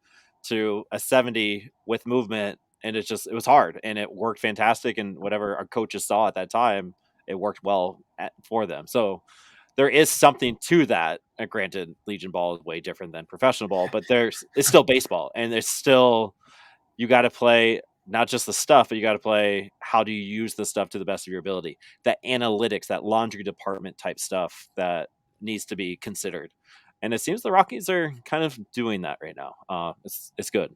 Speaker 1: to a 70 with movement, and it was hard, and it worked fantastic. And whatever our coaches saw at that time, it worked well for them. So there is something to that. Granted, Legion ball is way different than professional ball, but it's still baseball, and it's still you got to play not just the stuff, but you got to play how do you use the stuff to the best of your ability. That analytics, that laundry department type stuff that needs to be considered. And it seems the Rockies are kind of doing that right now. It's good.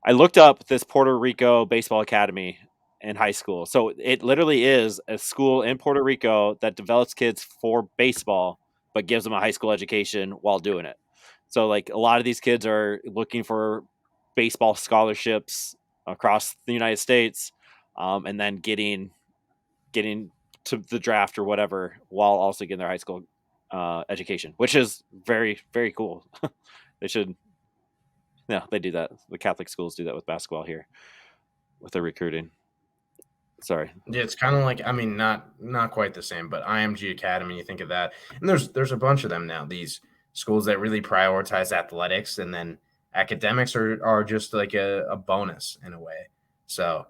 Speaker 1: I looked up this Puerto Rico baseball academy in high school. So it literally is a school in Puerto Rico that develops kids for baseball, but gives them a high school education while doing it. So like a lot of these kids are looking for baseball scholarships across the United States, and then getting to the draft or whatever while also getting their high school education, which is very very cool. They should. Yeah, they do that. The Catholic schools do that with basketball here with their recruiting. Sorry.
Speaker 2: Yeah, it's kind of like, I mean, not quite the same, but IMG Academy, you think of that, and there's a bunch of them now. These schools that really prioritize athletics, and then academics are just like a bonus in a way. So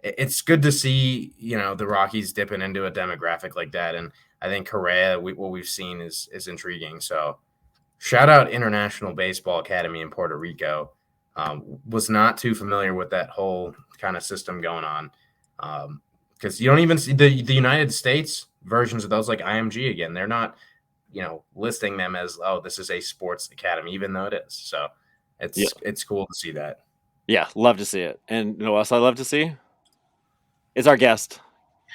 Speaker 2: it's good to see, the Rockies dipping into a demographic like that, and I think Correa, what we've seen is intriguing. So shout out International Baseball Academy in Puerto Rico. Was not too familiar with that whole kind of system going on. Because you don't even see the United States versions of those, like IMG again. They're not, listing them as, oh, this is a sports academy, even though it is. So
Speaker 1: Yeah.
Speaker 2: it's cool to see that.
Speaker 1: Yeah. Love to see it. And you know what else I love to see? Is our guest,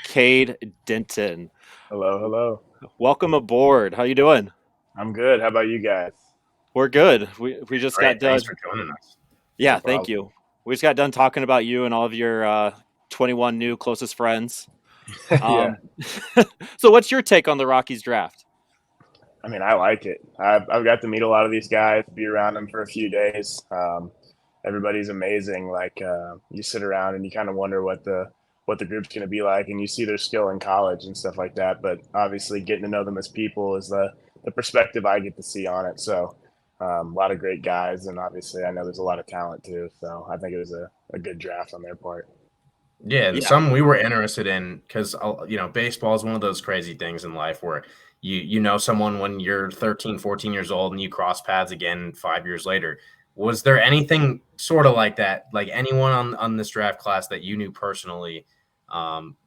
Speaker 1: Cade Denton.
Speaker 3: Hello, hello.
Speaker 1: Welcome aboard. How you doing?
Speaker 3: I'm good. How about you guys?
Speaker 1: We're good. We just got
Speaker 2: Great,
Speaker 1: done.
Speaker 2: thanks for joining us.
Speaker 1: Yeah,
Speaker 3: No
Speaker 1: thank
Speaker 3: problem.
Speaker 1: you. We just got done talking about you and all of your 21 new closest friends.
Speaker 3: Yeah.
Speaker 1: Um, so what's your take on the Rockies draft?
Speaker 3: I mean, I like it. I've got to meet a lot of these guys, be around them for a few days. Everybody's amazing. Like you sit around and you kind of wonder what the group's going to be like, and you see their skill in college and stuff like that. But obviously, getting to know them as people is the perspective I get to see on it. So a lot of great guys, and obviously, I know there's a lot of talent too. So I think it was a good draft on their part.
Speaker 2: Yeah, and
Speaker 1: Yeah,
Speaker 2: some we were interested in because baseball is one of those crazy things in life where you know someone when you're 13, 14 years old and you cross paths again 5 years later. Was there anything sort of like that, like anyone on this draft class that you knew personally,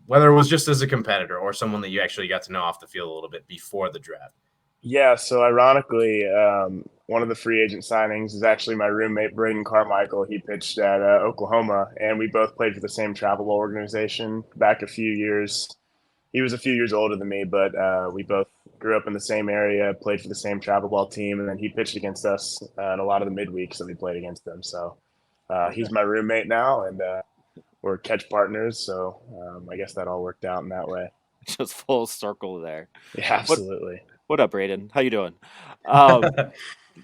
Speaker 2: whether it was just as a competitor or someone that you actually got to know off the field a little bit before the draft?
Speaker 3: Yeah, so ironically, one of the free agent signings is actually my roommate, Braden Carmichael. He pitched at Oklahoma, and we both played for the same travel ball organization back a few years. He was a few years older than me, but we both grew up in the same area, played for the same travel ball team, and then he pitched against us in a lot of the midweeks that we played against them. So he's my roommate now, and we're catch partners. So I guess that all worked out in that way.
Speaker 1: just full circle there.
Speaker 3: Yeah,
Speaker 1: What
Speaker 3: absolutely.
Speaker 1: what up, Braden? How you doing? Um,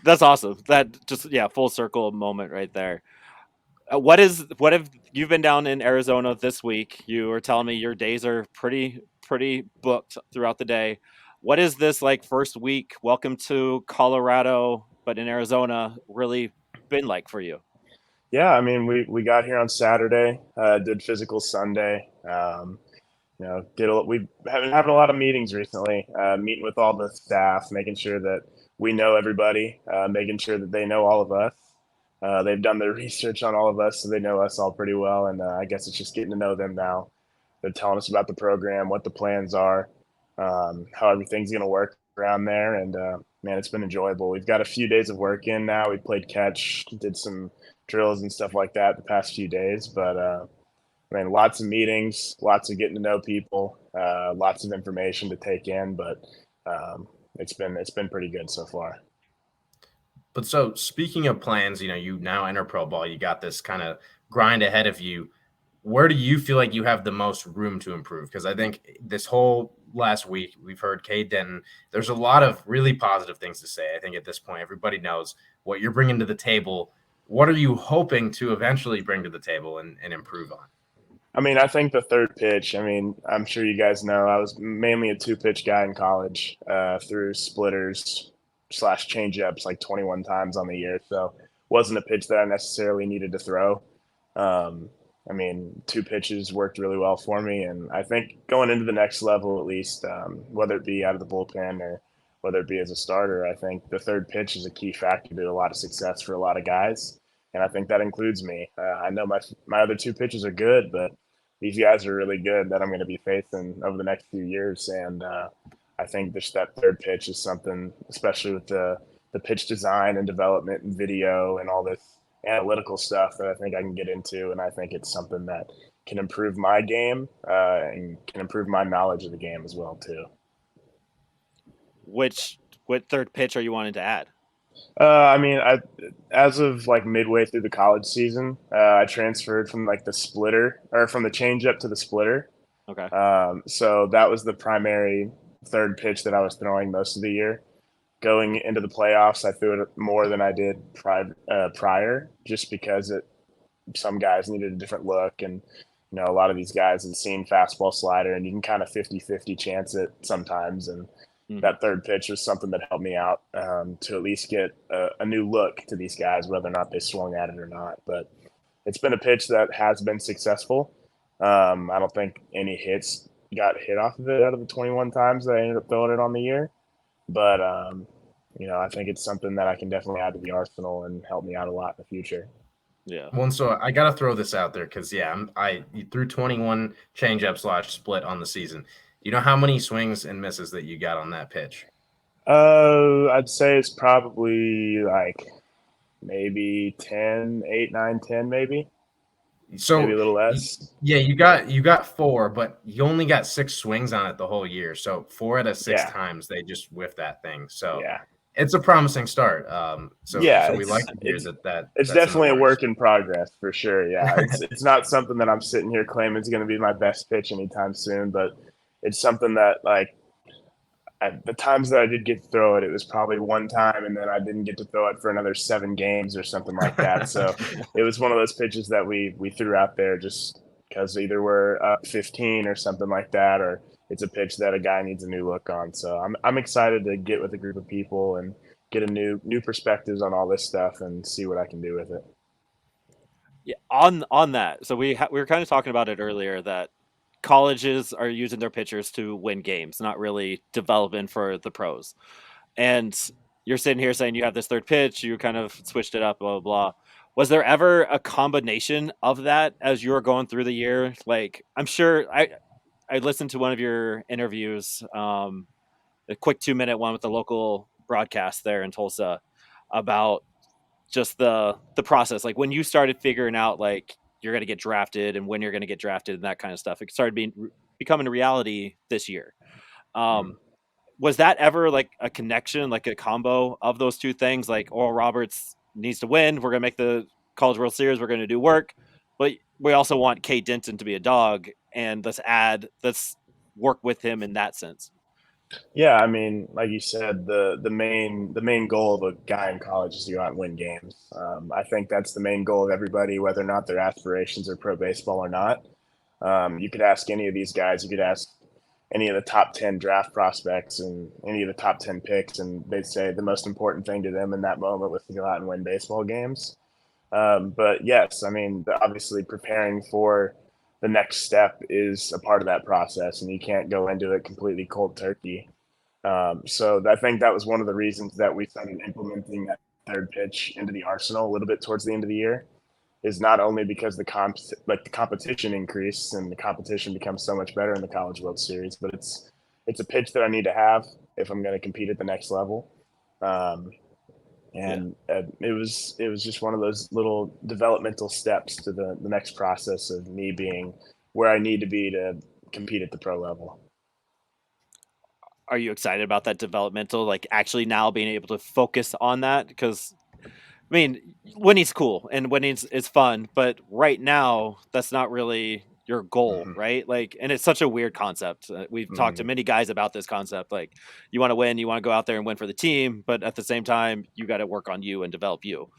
Speaker 1: that's awesome. That just yeah, full circle moment right there. What have you've been down in Arizona this week? You were telling me your days are pretty booked throughout the day. What is this like first week? Welcome to Colorado, but in Arizona, really been like for you?
Speaker 3: Yeah, I mean, we got here on Saturday, did physical Sunday. We've been having a lot of meetings recently, meeting with all the staff, making sure that we know everybody, making sure that they know all of us. They've done their research on all of us, so they know us all pretty well. And I guess it's just getting to know them now. They're telling us about the program, what the plans are, how everything's going to work around there. And man, it's been enjoyable. We've got a few days of work in now. We played catch, did some drills and stuff like that the past few days, but I mean, lots of meetings, lots of getting to know people, lots of information to take in, but it's been pretty good so far.
Speaker 2: But so speaking of plans, you now enter pro ball, you got this kind of grind ahead of you. Where do you feel like you have the most room to improve? Because I think this whole last week we've heard Cade Denton. There's a lot of really positive things to say. I think at this point everybody knows what you're bringing to the table. What are you hoping to eventually bring to the table and improve on?
Speaker 3: I mean, I think the third pitch. I mean, I'm sure you guys know I was mainly a two pitch guy in college, through splitters slash changeups like 21 times on the year. So wasn't a pitch that I necessarily needed to throw. Um, I mean, two pitches worked really well for me, and I think going into the next level, at least, whether it be out of the bullpen or whether it be as a starter, I think the third pitch is a key factor to a lot of success for a lot of guys. and I think that includes me. I know my other two pitches are good, but these guys are really good that I'm going to be facing over the next few years. And I think just that third pitch is something, especially with the pitch design and development and video and all this analytical stuff that I think I can get into. And I think it's something that can improve my game and can improve my knowledge of the game as well too.
Speaker 1: What third pitch are you wanting to add?
Speaker 3: I mean, as of like midway through the college season, I transferred from like the splitter or from the changeup to the splitter.
Speaker 1: Okay.
Speaker 3: So that was the primary third pitch that I was throwing most of the year. Going into the playoffs, I threw it more than I did prior, just because some guys needed a different look. And, a lot of these guys had seen fastball slider, and you can kind of 50-50 chance it sometimes. And that third pitch was something that helped me out to at least get a new look to these guys, whether or not they swung at it or not. But it's been a pitch that has been successful. I don't think any hits got hit off of it out of the 21 times that I ended up throwing it on the year. But, I think it's something that I can definitely add to the arsenal and help me out a lot in the future.
Speaker 1: Yeah.
Speaker 2: Well, and so I got to throw this out there because, you threw 21 changeup / split on the season. Do you know how many swings and misses that you got on that pitch?
Speaker 3: I'd say it's probably like maybe 10, 8, 9, 10 maybe.
Speaker 2: So
Speaker 3: maybe a little less.
Speaker 2: You got 4, but you only got 6 swings on it the whole year. So 4 out of 6 times they just whiffed that thing. So it's a promising start. So we like to hear that.
Speaker 3: It's definitely a work in progress for sure. Yeah, it's not something that I'm sitting here claiming is going to be my best pitch anytime soon, but it's something that the times that I did get to throw it, it was probably one time, and then I didn't get to throw it for another 7 games or something like that. So it was one of those pitches that we threw out there just because either we're up 15 or something like that, or it's a pitch that a guy needs a new look on. So I'm excited to get with a group of people and get a new perspectives on all this stuff and see what I can do with it.
Speaker 1: Yeah, on that. So we were kind of talking about it earlier that colleges are using their pitchers to win games, not really developing for the pros. And you're sitting here saying you have this third pitch, you kind of switched it up, blah, blah, blah. Was there ever a combination of that as you were going through the year? Like, I'm sure I listened to one of your interviews, a quick 2-minute one with the local broadcast there in Tulsa about just the process. Like when you started figuring out like you're going to get drafted and when you're going to get drafted and that kind of stuff, it started becoming a reality this year. Was that ever like a connection, like a combo of those two things? Like Oral Roberts needs to win. We're going to make the College World Series. We're going to do work, but we also want Cade Denton to be a dog, and let's work with him in that sense.
Speaker 3: Yeah, I mean, like you said, the main goal of a guy in college is to go out and win games. I think that's the main goal of everybody, whether or not their aspirations are pro baseball or not. You could ask any of these guys. You could ask any of the top 10 draft prospects and any of the top 10 picks, and they'd say the most important thing to them in that moment was to go out and win baseball games. But yes, I mean, obviously preparing for the next step is a part of that process, and you can't go into it completely cold turkey. So I think that was one of the reasons that we started implementing that third pitch into the arsenal a little bit towards the end of the year, is not only because the competition increased and the competition becomes so much better in the College World Series, but it's a pitch that I need to have if I'm going to compete at the next level. It was just one of those little developmental steps to the next process of me being where I need to be to compete at the pro level.
Speaker 1: Are you excited about that developmental, like actually now being able to focus on that? Because I mean, winning's cool and winning's is fun, but right now that's not really your goal, right? Like, and it's such a weird concept. We've talked to many guys about this concept. Like, you want to win, you want to go out there and win for the team, but at the same time, you got to work on you and develop you.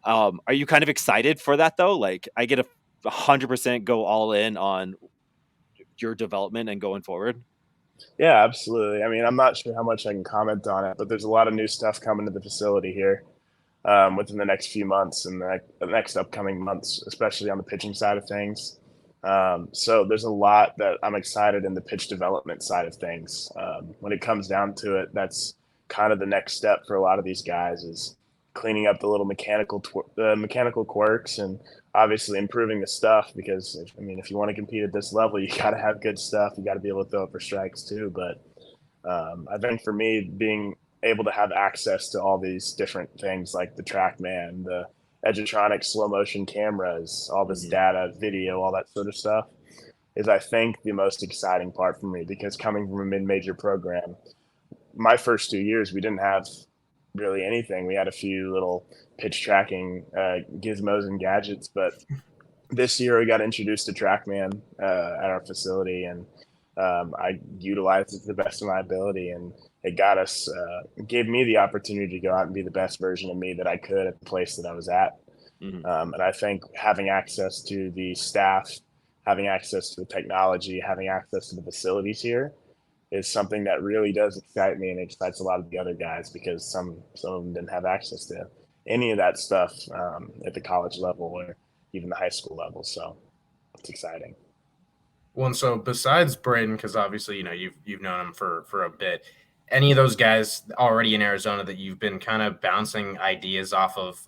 Speaker 1: Are you kind of excited for that though? Like, I get 100% go all in on your development and going forward.
Speaker 3: Yeah, absolutely. I mean, I'm not sure how much I can comment on it, but there's a lot of new stuff coming to the facility here within the next few months and the next upcoming months, especially on the pitching side of things. So there's a lot that I'm excited in the pitch development side of things. When it comes down to it, that's kind of the next step for a lot of these guys is cleaning up the little mechanical quirks, and obviously improving the stuff. Because if you want to compete at this level, you got to have good stuff. You got to be able to throw it for strikes too. But I think for me, being able to have access to all these different things like the TrackMan, the Edgertronic slow motion cameras, all this data, video, all that sort of stuff is, I think, the most exciting part for me. Because coming from a mid-major program, my first 2 years, we didn't have really anything. We had a few little pitch tracking gizmos and gadgets, but this year we got introduced to TrackMan at our facility, and I utilized it to the best of my ability, and it gave me the opportunity to go out and be the best version of me that I could at the place that I was at. And I think having access to the staff, having access to the technology, having access to the facilities here is something that really does excite me, and excites a lot of the other guys, because some of them didn't have access to any of that stuff at the college level or even the high school level. So it's exciting.
Speaker 2: Well, and so besides Brayden, because obviously you've known him for a bit, any of those guys already in Arizona that you've been kind of bouncing ideas off of,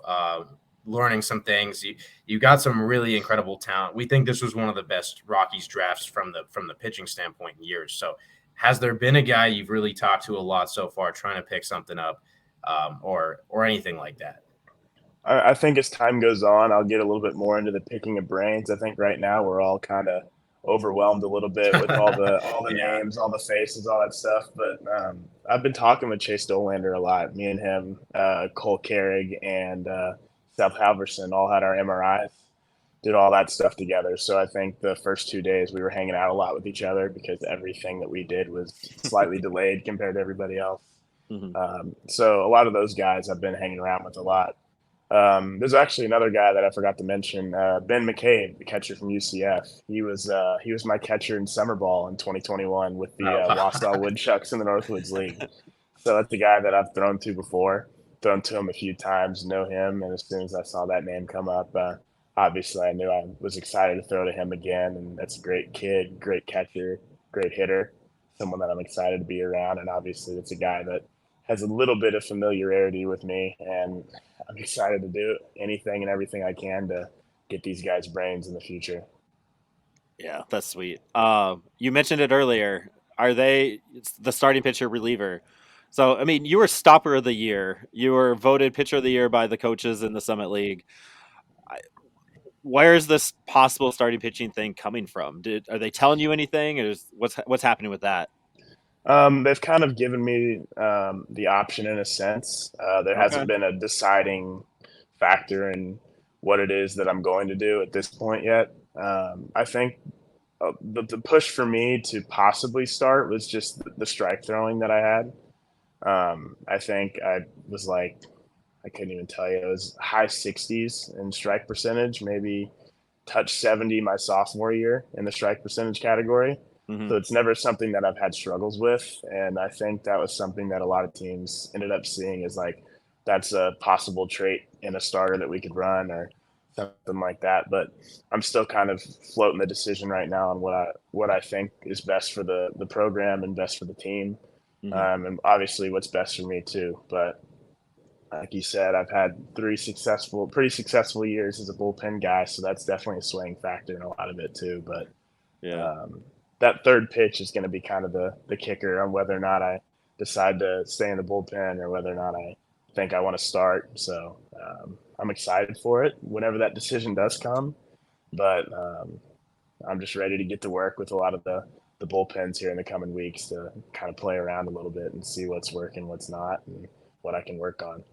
Speaker 2: learning some things? You got some really incredible talent. We think this was one of the best Rockies drafts from the pitching standpoint in years. So has there been a guy you've really talked to a lot so far trying to pick something up, or anything like that?
Speaker 3: I think as time goes on, I'll get a little bit more into the picking of brains. I think right now we're all kind of overwhelmed a little bit with all the
Speaker 2: Yeah.
Speaker 3: names, all the faces, all that stuff. But I've been talking with Chase Dolander a lot. Me and him, Cole Carrig, and Seth Halverson all had our MRIs, did all that stuff together. So I think the first 2 days we were hanging out a lot with each other, because everything that we did was slightly delayed compared to everybody else. So a lot of those guys I've been hanging around with a lot. There's actually another guy that I forgot to mention, Ben McCabe, the catcher from UCF. He was my catcher in summer ball in 2021 with the Wausau Woodchucks in the Northwoods League. So that's the guy that I've thrown to before, thrown to him a few times, know him, and as soon as I saw that name come up, obviously I knew I was excited to throw to him again. And that's a great kid, great catcher, great hitter, someone that I'm excited to be around. And obviously it's a guy that has a little bit of familiarity with me, and I'm excited to do anything and everything I can to get these guys' brains in the future.
Speaker 1: Yeah, that's sweet. You mentioned it earlier. Are they the starting pitcher reliever? So, I mean, you were stopper of the year. You were voted pitcher of the year by the coaches in the Summit League. Where is this possible starting pitching thing coming from? Are they telling you anything, or what's happening with that?
Speaker 3: They've kind of given me the option in a sense. There
Speaker 1: Okay.
Speaker 3: hasn't been a deciding factor in what it is that I'm going to do at this point yet. I think the push for me to possibly start was just the strike throwing that I had. I think I was like, I couldn't even tell you, it was high 60s in strike percentage, maybe touched 70 my sophomore year in the strike percentage category.
Speaker 1: Hmm.
Speaker 3: So it's never something that I've had struggles with. And I think that was something that a lot of teams ended up seeing as like, that's a possible trait in a starter that we could run or something like that. But I'm still kind of floating the decision right now on what I think is best for the program and best for the team.
Speaker 1: Hmm.
Speaker 3: And obviously what's best for me too. But like you said, I've had pretty successful years as a bullpen guy. So that's definitely a swing factor in a lot of it too. But
Speaker 1: Yeah.
Speaker 3: that third pitch is going to be kind of the kicker on whether or not I decide to stay in the bullpen or whether or not I think I want to start. So I'm excited for it whenever that decision does come. But I'm just ready to get to work with a lot of the bullpens here in the coming weeks to kind of play around a little bit and see what's working, what's not, and what I can work on.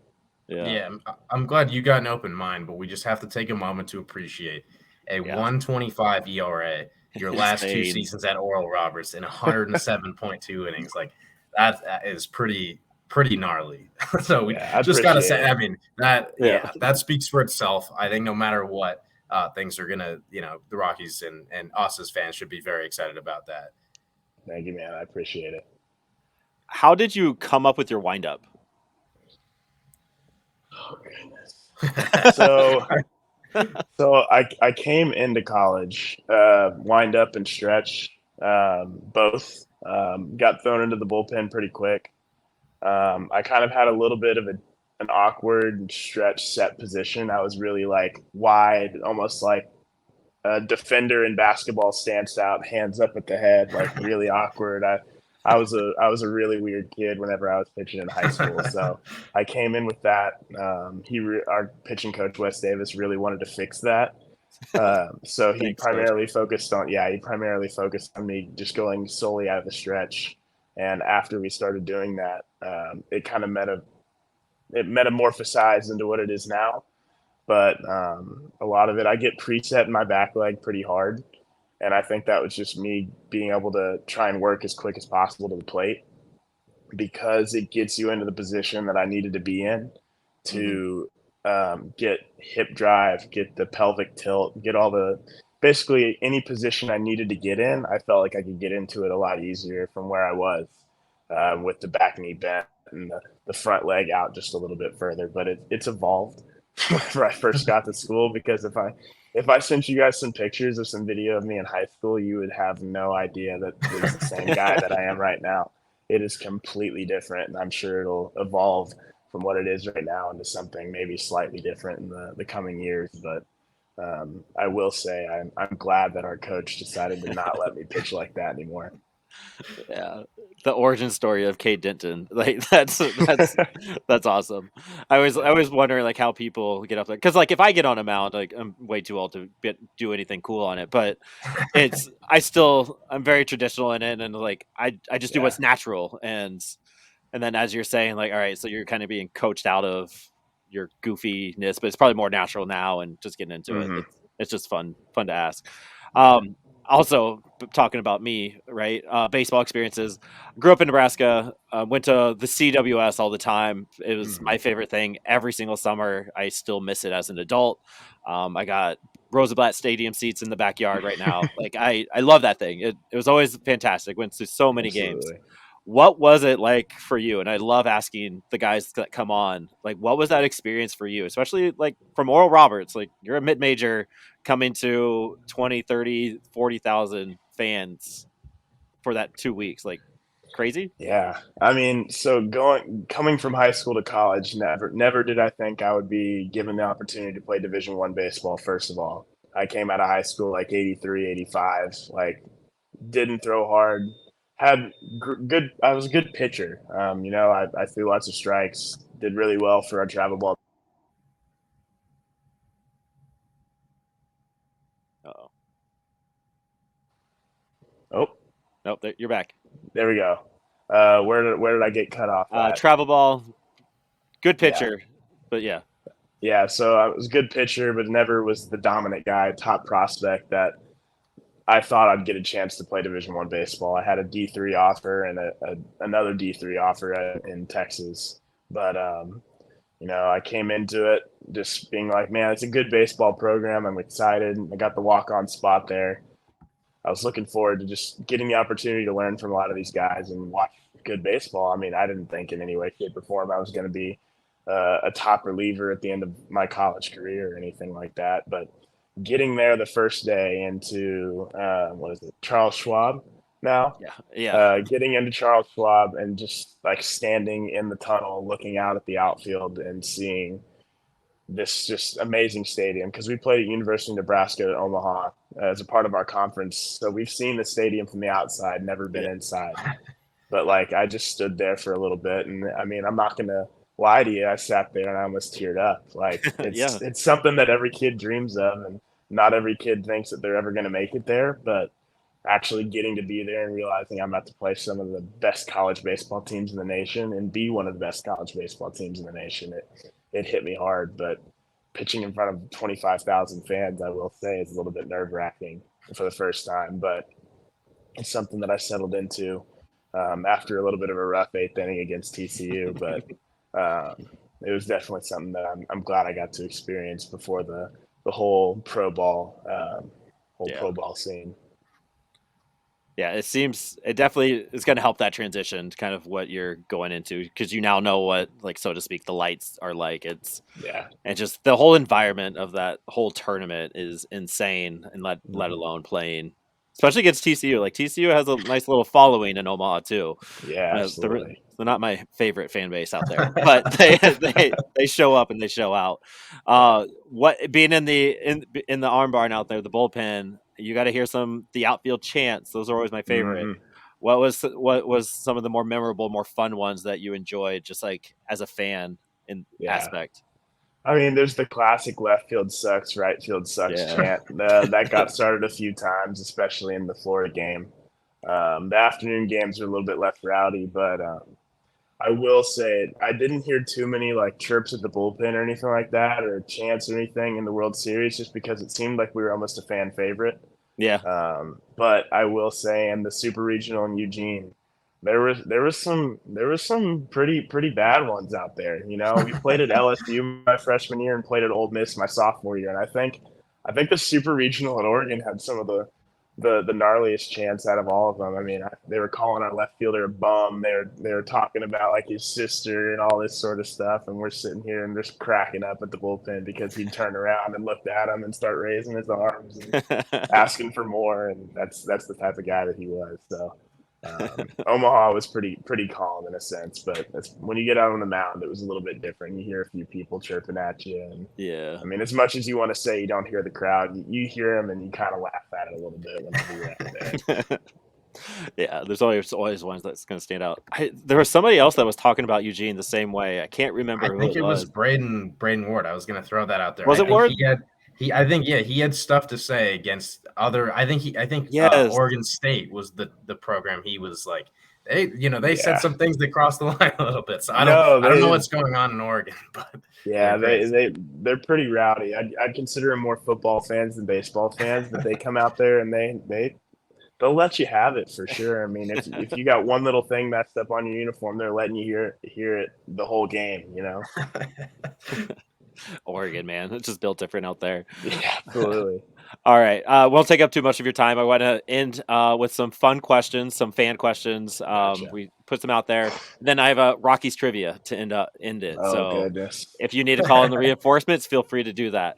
Speaker 1: Yeah.
Speaker 2: Yeah, I'm glad you got an open mind, but we just have to take a moment to appreciate a
Speaker 1: Yeah.
Speaker 2: 125 ERA, your last two
Speaker 1: Insane.
Speaker 2: seasons at Oral Roberts in 107.2 innings. Like that is pretty gnarly. So we
Speaker 3: Yeah, I
Speaker 2: just gotta
Speaker 3: appreciate
Speaker 2: say,
Speaker 3: it.
Speaker 2: I mean, that speaks for itself. I think no matter what, things are gonna, the Rockies and us as fans should be very excited about that.
Speaker 3: Thank you, man. I appreciate it.
Speaker 1: How did you come up with your windup?
Speaker 3: Oh, goodness. So I came into college, wind up and stretch, both. Got thrown into the bullpen pretty quick. I kind of had a little bit of an awkward stretch set position. I was really like wide, almost like a defender in basketball stance out, hands up at the head, like really awkward. I was a really weird kid whenever I was pitching in high school. So I came in with that. Our pitching coach Wes Davis really wanted to fix that. So
Speaker 1: Thanks, coach.
Speaker 3: he primarily focused on me just going solely out of the stretch. And after we started doing that, it kind of it metamorphosized into what it is now. But a lot of it, I get preset in my back leg pretty hard, and I think that was just me being able to try and work as quick as possible to the plate because it gets you into the position that I needed to be in
Speaker 1: Mm-hmm.
Speaker 3: to get hip drive, get the pelvic tilt, get all the basically any position I needed to get in. I felt like I could get into it a lot easier from where I was with the back knee bent and the front leg out just a little bit further. But it's evolved whenever I first got to school because if I sent you guys some pictures or some video of me in high school, you would have no idea that it was the same guy that I am right now. It is completely different, and I'm sure it'll evolve from what it is right now into something maybe slightly different in the coming years. But I will say I'm glad that our coach decided to not let me pitch like that anymore.
Speaker 1: Yeah, the origin story of Cade Denton, like that's awesome. I was wondering like how people get up there because like if I get on a mound, like I'm way too old to do anything cool on it, but I'm very traditional in it, and like I just do
Speaker 3: Yeah.
Speaker 1: what's natural, and then as you're saying, like all right, so you're kind of being coached out of your goofiness, but it's probably more natural now, and just getting into it.
Speaker 3: Hmm.
Speaker 1: It's just fun to ask.
Speaker 3: Yeah.
Speaker 1: Also talking about me, right? Baseball experiences. Grew up in Nebraska. Went to the CWS all the time. It was
Speaker 3: Hmm.
Speaker 1: my favorite thing every single summer. I still miss it as an adult. I got Rosenblatt Stadium seats in the backyard right now. Like I love that thing. It was always fantastic. Went to so many games.
Speaker 3: Absolutely.
Speaker 1: What was it like for you? And I love asking the guys that come on, like, what was that experience for you? Especially like from Oral Roberts, like you're a mid-major coming to 20, 30, 40,000 fans for that 2 weeks. Like crazy?
Speaker 3: Yeah. I mean, so coming from high school to college, never did I think I would be given the opportunity to play Division 1 baseball, first of all. I came out of high school like 83, 85, like didn't throw hard, had good I was a good pitcher. I threw lots of strikes, did really well for our travel ball.
Speaker 1: Oh,
Speaker 3: Oh,
Speaker 1: nope, you're back.
Speaker 3: there we go. Where did I get cut off at?
Speaker 1: Travel ball, good
Speaker 3: Yeah.
Speaker 1: pitcher, but yeah.
Speaker 3: Yeah, so I was a good pitcher, but never was the dominant guy, top prospect that I thought I'd get a chance to play Division 1 baseball. I had a D3 offer and another D3 offer in Texas, but I came into it just being like, man, it's a good baseball program. I'm excited. I got the walk-on spot there. I was looking forward to just getting the opportunity to learn from a lot of these guys and watch good baseball. I mean, I didn't think in any way, shape, or form I was going to be a top reliever at the end of my college career or anything like that. But getting there the first day into what is it, Charles Schwab now,
Speaker 1: Yeah. Yeah.
Speaker 3: getting into Charles Schwab and just like standing in the tunnel, looking out at the outfield and seeing this just amazing stadium because we played at University of Nebraska at Omaha as a part of our conference. So we've seen the stadium from the outside, never been
Speaker 1: Yeah.
Speaker 3: inside. But like I just stood there for a little bit, and I mean I'm not gonna lie to you, I sat there and I almost teared up. Like
Speaker 1: Yeah.
Speaker 3: it's something that every kid dreams of, and not every kid thinks that they're ever gonna make it there. But actually getting to be there and realizing I'm about to play some of the best college baseball teams in the nation and be one of the best college baseball teams in the nation, it hit me hard. But pitching in front of 25,000 fans, I will say, is a little bit nerve wracking for the first time. But it's something that I settled into after a little bit of a rough eighth inning against TCU. But it was definitely something that I'm glad I got to experience before the whole
Speaker 1: Yeah.
Speaker 3: pro ball scene.
Speaker 1: Yeah, it definitely is going to help that transition to kind of what you're going into because you now know what, like, so to speak, the lights are like.
Speaker 3: Yeah.
Speaker 1: And just the whole environment of that whole tournament is insane, and let
Speaker 3: Mm-hmm.
Speaker 1: alone playing. especially against TCU. Like TCU has a nice little following in Omaha too.
Speaker 3: Yeah,
Speaker 1: They're
Speaker 3: absolutely.
Speaker 1: not my favorite fan base out there, but they show up and they show out.
Speaker 2: Yeah.
Speaker 1: What being in the arm barn out there, the bullpen, you got to hear the outfield chants. Those are always my favorite.
Speaker 3: Hmm.
Speaker 1: What was some of the more memorable, more fun ones that you enjoyed, just like as a fan in
Speaker 3: Yeah.
Speaker 1: aspect?
Speaker 3: I mean, there's the classic left field sucks, right field sucks
Speaker 1: Yeah,
Speaker 3: chant. That got started a few times, especially in the Florida game. The afternoon games are a little bit less rowdy, but I will say I didn't hear too many like chirps at the bullpen or anything like that, or chants or anything in the World Series, just because it seemed like we were almost a fan favorite.
Speaker 1: yeah,
Speaker 3: But I will say, in the Super Regional in Eugene, there was some pretty bad ones out there. You know, we played at LSU my freshman year and played at Ole Miss my sophomore year, and I think the Super Regional at Oregon had some of the gnarliest chants out of all of them. I mean, they were calling our left fielder a bum. They were talking about like his sister and all this sort of stuff, and we're sitting here and just cracking up at the bullpen because he'd turn around and looked at him and start raising his arms and asking for more, and that's the type of guy that he was. So Omaha was pretty calm in a sense, but when you get out on the mound, it was a little bit different. You hear a few people chirping at you, and
Speaker 1: yeah.
Speaker 3: I mean, as much as you want to say you don't hear the crowd, you hear them and you kind of laugh at it a little bit whenever you're out there.
Speaker 1: Yeah, there's always ones that's going to stand out. There was somebody else that was talking about Eugene the same way. I can't
Speaker 2: I
Speaker 1: remember who
Speaker 2: think
Speaker 1: it
Speaker 2: it was
Speaker 1: was.
Speaker 2: Braden Ward. I was going to throw that out there.
Speaker 1: Was
Speaker 2: I
Speaker 1: it
Speaker 2: think
Speaker 1: Ward?
Speaker 2: I think he had stuff to say against other. I think
Speaker 1: Yes.
Speaker 2: Oregon State was the program. He was like they said
Speaker 3: Yeah.
Speaker 2: some things that crossed the line a little bit. So I
Speaker 3: No,
Speaker 2: don't know what's going on in Oregon, but
Speaker 3: yeah,
Speaker 2: great.
Speaker 3: they're pretty rowdy. I'd consider them more football fans than baseball fans, but they come out there and they'll let you have it for sure. I mean, if you got one little thing messed up on your uniform, they're letting you hear it the whole game. You know?
Speaker 1: Oregon, man, it's just built different out there.
Speaker 3: Yeah, absolutely.
Speaker 1: All right, won't take up too much of your time. I want to end with some fun questions, some fan questions.
Speaker 3: Gotcha.
Speaker 1: We put some out there. Then I have a Rockies trivia to end it.
Speaker 3: Oh
Speaker 1: So
Speaker 3: goodness.
Speaker 1: if you need to call in the reinforcements, feel free to do that.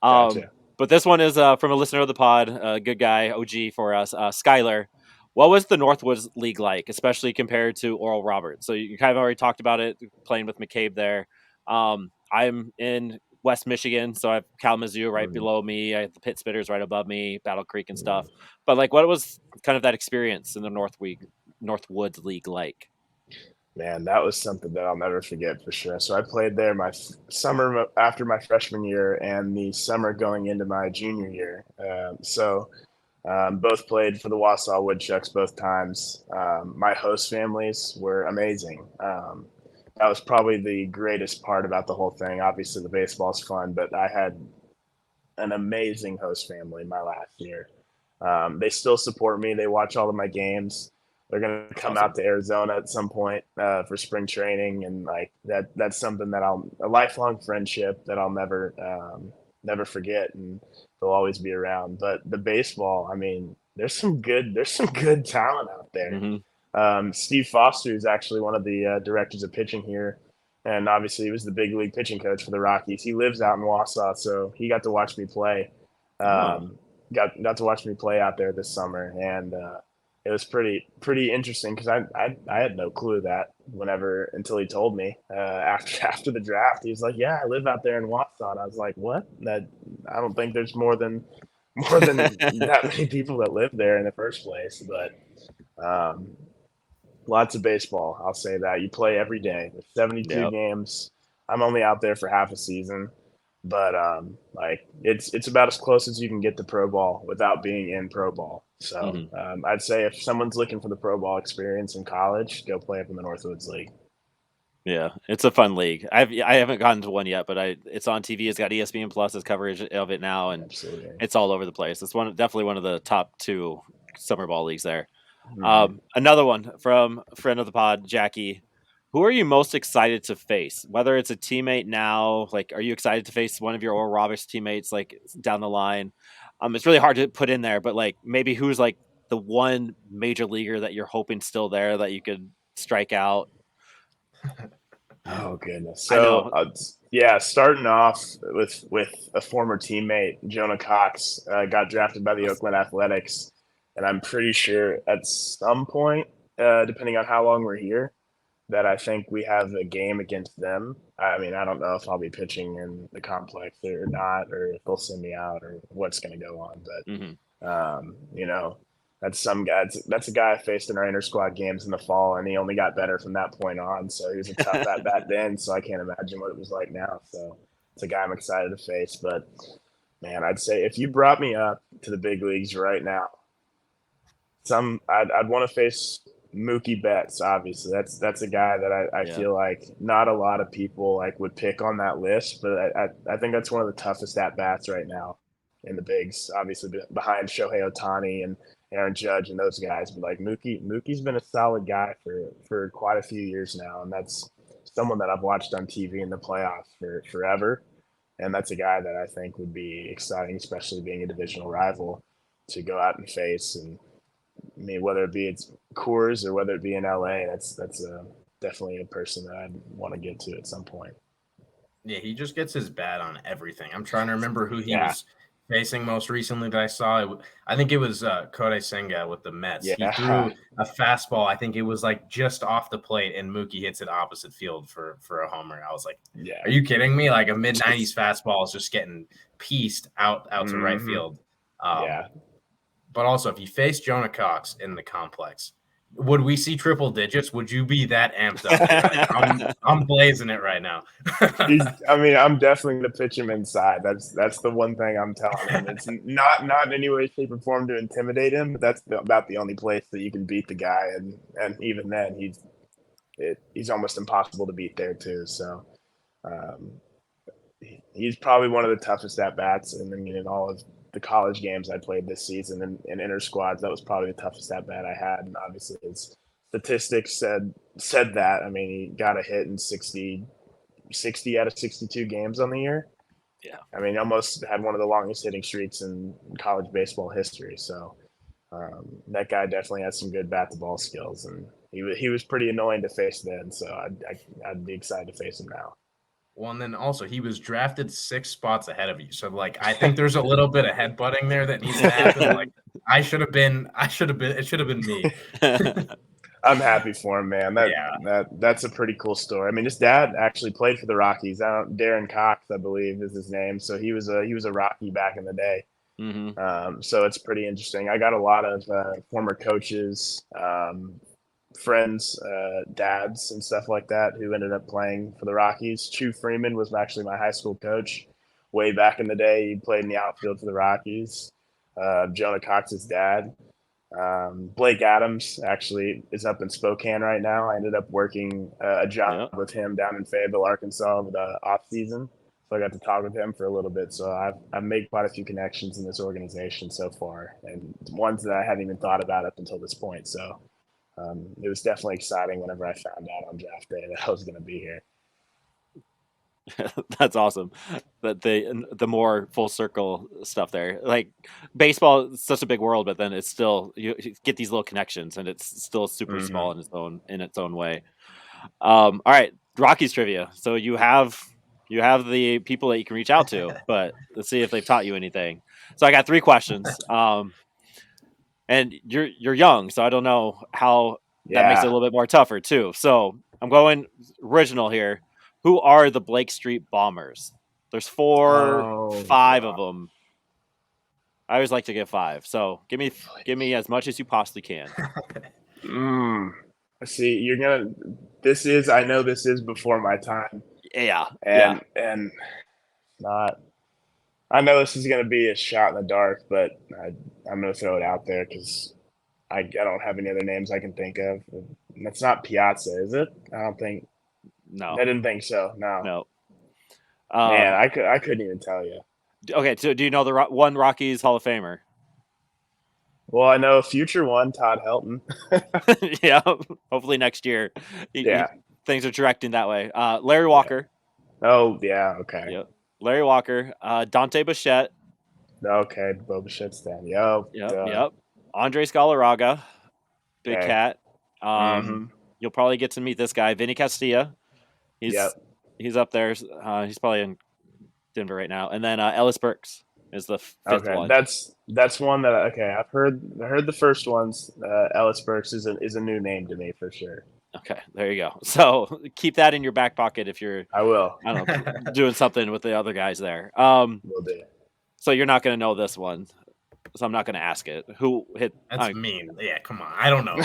Speaker 3: Gotcha.
Speaker 1: But this one is from a listener of the pod, a good guy, OG for us, Skylar. What was the Northwoods League like, especially compared to Oral Roberts? So you kind of already talked about it, playing with McCabe there. I'm in West Michigan, so I have Kalamazoo right
Speaker 3: Mm,
Speaker 1: below me. I have the Pit Spitters right above me, Battle Creek and stuff.
Speaker 3: mm.
Speaker 1: But like, what was kind of that experience in the Northwoods League like?
Speaker 3: Man, that was something that I'll never forget for sure. So I played there my summer after my freshman year and the summer going into my junior year. Both played for the Wausau Woodchucks both times. My host families were amazing. That was probably the greatest part about the whole thing. Obviously, the baseball's fun, but I had an amazing host family my last year. They still support me. They watch all of my games. They're gonna come
Speaker 1: Awesome.
Speaker 3: out to Arizona at some point for spring training, and like that's something that a lifelong friendship that I'll never forget, and they'll always be around. But the baseball, I mean, there's some good talent out there.
Speaker 1: Hmm.
Speaker 3: Steve Foster is actually one of the directors of pitching here, and obviously he was the big league pitching coach for the Rockies. He lives out in Wausau, so he got to watch me play.
Speaker 1: Oh,
Speaker 3: Got to watch me play out there this summer, and it was pretty interesting because I had no clue that whenever until he told me after the draft. He was like, "Yeah, I live out there in Wausau," and I was like, "What? That I don't think there's more than that many people that live there in the first place." But lots of baseball. I'll say that you play every day. There's 72
Speaker 1: yep.
Speaker 3: games. I'm only out there for half a season, but like it's about as close as you can get to pro ball without being in pro ball. So
Speaker 1: Hmm.
Speaker 3: I'd say if someone's looking for the pro ball experience in college, go play up in the Northwoods League.
Speaker 1: Yeah, it's a fun league. I haven't gotten to one yet, but it's on TV. It's got ESPN Plus's coverage of it now, and
Speaker 3: Absolutely.
Speaker 1: it's all over the place. It's definitely one of the top two summer ball leagues there.
Speaker 3: Hmm.
Speaker 1: Another one from a friend of the pod, Jackie. Who are you most excited to face? Whether it's a teammate now, like, are you excited to face one of your Oral Roberts teammates, like down the line? It's really hard to put in there, but like maybe who's like the one major leaguer that you're hoping still there that you could strike out?
Speaker 3: Oh goodness.
Speaker 1: I
Speaker 3: So
Speaker 1: know.
Speaker 3: yeah, starting off with a former teammate, Jonah Cox, got drafted by the Oakland Athletics, and I'm pretty sure at some point, depending on how long we're here, that I think we have a game against them. I mean, I don't know if I'll be pitching in the complex or not, or if they'll send me out, or what's going to go on.
Speaker 1: Hmm.
Speaker 3: But that's some guy. That's a guy I faced in our inter squad games in the fall, and he only got better from that point on. So he was a tough at bat then. So I can't imagine what it was like now. So it's a guy I'm excited to face. But man, I'd say if you brought me up to the big leagues right now, I'd want to face Mookie Betts. Obviously, that's a guy that I
Speaker 1: Yeah.
Speaker 3: feel like not a lot of people like would pick on that list, but I think that's one of the toughest at bats right now in the bigs. Obviously, behind Shohei Ohtani and Aaron Judge and those guys, but like Mookie's been a solid guy for quite a few years now, and that's someone that I've watched on TV in the playoffs for forever. And that's a guy that I think would be exciting, especially being a divisional rival, to go out and face. And I mean, whether it be it's Coors or whether it be in LA, that's definitely a person that I'd want to get to at some point.
Speaker 2: Yeah, he just gets his bat on everything. I'm trying to remember who he
Speaker 3: Yeah,
Speaker 2: was facing most recently that I saw. I think it was Kodai Senga with the Mets. He
Speaker 3: yeah,
Speaker 2: threw a fastball. I think it was like just off the plate, and Mookie hits it opposite field for a homer. I was like,
Speaker 3: yeah.
Speaker 2: "Are you kidding me?" Like a mid '90s fastball is just getting pieced out to right
Speaker 3: Mm-hmm.
Speaker 2: field. Um,
Speaker 3: Yeah.
Speaker 2: but also, if you face Jonah Cox in the complex, would we see triple digits? Would you be that amped up already? I'm blazing it right now.
Speaker 3: I mean, I'm definitely going to pitch him inside. That's the one thing I'm telling him. It's not in any way, shape, or form to intimidate him, but that's about the only place that you can beat the guy, and even then, he's almost impossible to beat there too. So um, he's probably one of the toughest at bats. And I mean, in all of the college games I played this season in inter squads, that was probably the toughest at bat I had. And obviously, his statistics said that. I mean, he got a hit in 60 out of 62 games on the year.
Speaker 1: Yeah.
Speaker 3: I mean, he almost had one of the longest hitting streaks in college baseball history. So that guy definitely has some good bat to ball skills, and he was pretty annoying to face then. So I'd be excited to face him now.
Speaker 2: Well, and then also he was drafted 6 spots ahead of you. So like I think there's a little bit of headbutting there that needs to happen. Like it should have been me.
Speaker 3: I'm happy for him, man.
Speaker 2: Yeah.
Speaker 3: That's a pretty cool story. I mean, his dad actually played for the Rockies. Darren Cox, I believe, is his name. So he was a Rocky back in the day.
Speaker 1: Hmm.
Speaker 3: So it's pretty interesting. I got a lot of former coaches, friends, dads, and stuff like that who ended up playing for the Rockies. Chew Freeman was actually my high school coach way back in the day. He played in the outfield for the Rockies. Jonah Cox's dad. Blake Adams actually is up in Spokane right now. I ended up working a job
Speaker 1: Yeah.
Speaker 3: with him down in Fayetteville, Arkansas over the off season. So I got to talk with him for a little bit. So I've made quite a few connections in this organization so far, and ones that I hadn't even thought about up until this point. So it was definitely exciting whenever I found out on draft day that I was going to be here.
Speaker 1: That's awesome. That the more full circle stuff there. Like baseball is such a big world, but then it's still you get these little connections, and it's still super small
Speaker 3: Mm-hmm.
Speaker 1: in its own way. All right, Rockies trivia. So you have the people that you can reach out to, but let's see if they've taught you anything. So I got 3 questions. And you're young, so I don't know how that makes it a
Speaker 3: Yeah.
Speaker 1: little bit more tougher too. So I'm going original here. Who are the Blake Street Bombers? There's
Speaker 3: Oh,
Speaker 1: 5 of
Speaker 3: God.
Speaker 1: them. I always like to get 5. So give me as much as you possibly can.
Speaker 3: Mm. See, you're gonna. This is. I know this is before my time,
Speaker 1: Yeah, yeah.
Speaker 3: and not. I know this is gonna be a shot in the dark, but I'm gonna throw it out there because I don't have any other names I can think of. That's not Piazza, is it? I don't think. I
Speaker 1: No,
Speaker 3: didn't think so. No,
Speaker 1: no.
Speaker 3: man,
Speaker 1: Um,
Speaker 3: I couldn't even tell you.
Speaker 1: okay, so do you know the one Rockies Hall of Famer?
Speaker 3: Well, I know a future one, Todd Helton.
Speaker 1: Yeah, hopefully next year.
Speaker 3: Yeah,
Speaker 1: Things are directing that way. Larry
Speaker 3: yeah.
Speaker 1: Walker.
Speaker 3: Oh, yeah. Okay,
Speaker 1: Yep. Larry Walker. Dante Bichette.
Speaker 3: okay. Boba Shit's then. Yo,
Speaker 1: Yep,
Speaker 3: duh.
Speaker 1: yep. Andres Galarraga, Big
Speaker 3: Okay.
Speaker 1: Cat. Um,
Speaker 3: Mm-hmm.
Speaker 1: you'll probably get to meet this guy, Vinny Castilla. He's
Speaker 3: Yep.
Speaker 1: he's up there. He's probably in Denver right now. And then Ellis Burks. is the fifth
Speaker 3: Okay,
Speaker 1: one.
Speaker 3: that's one that I've heard the first ones. Ellis Burks is a new name to me for sure.
Speaker 1: Okay, there you go. So keep that in your back pocket if you're,
Speaker 3: I will.
Speaker 1: I don't know, doing something with the other guys there.
Speaker 3: Will do.
Speaker 1: So you're not going to know this one, so I'm not going to ask it. Who hit?
Speaker 2: That's mean. Yeah, come on. I don't know.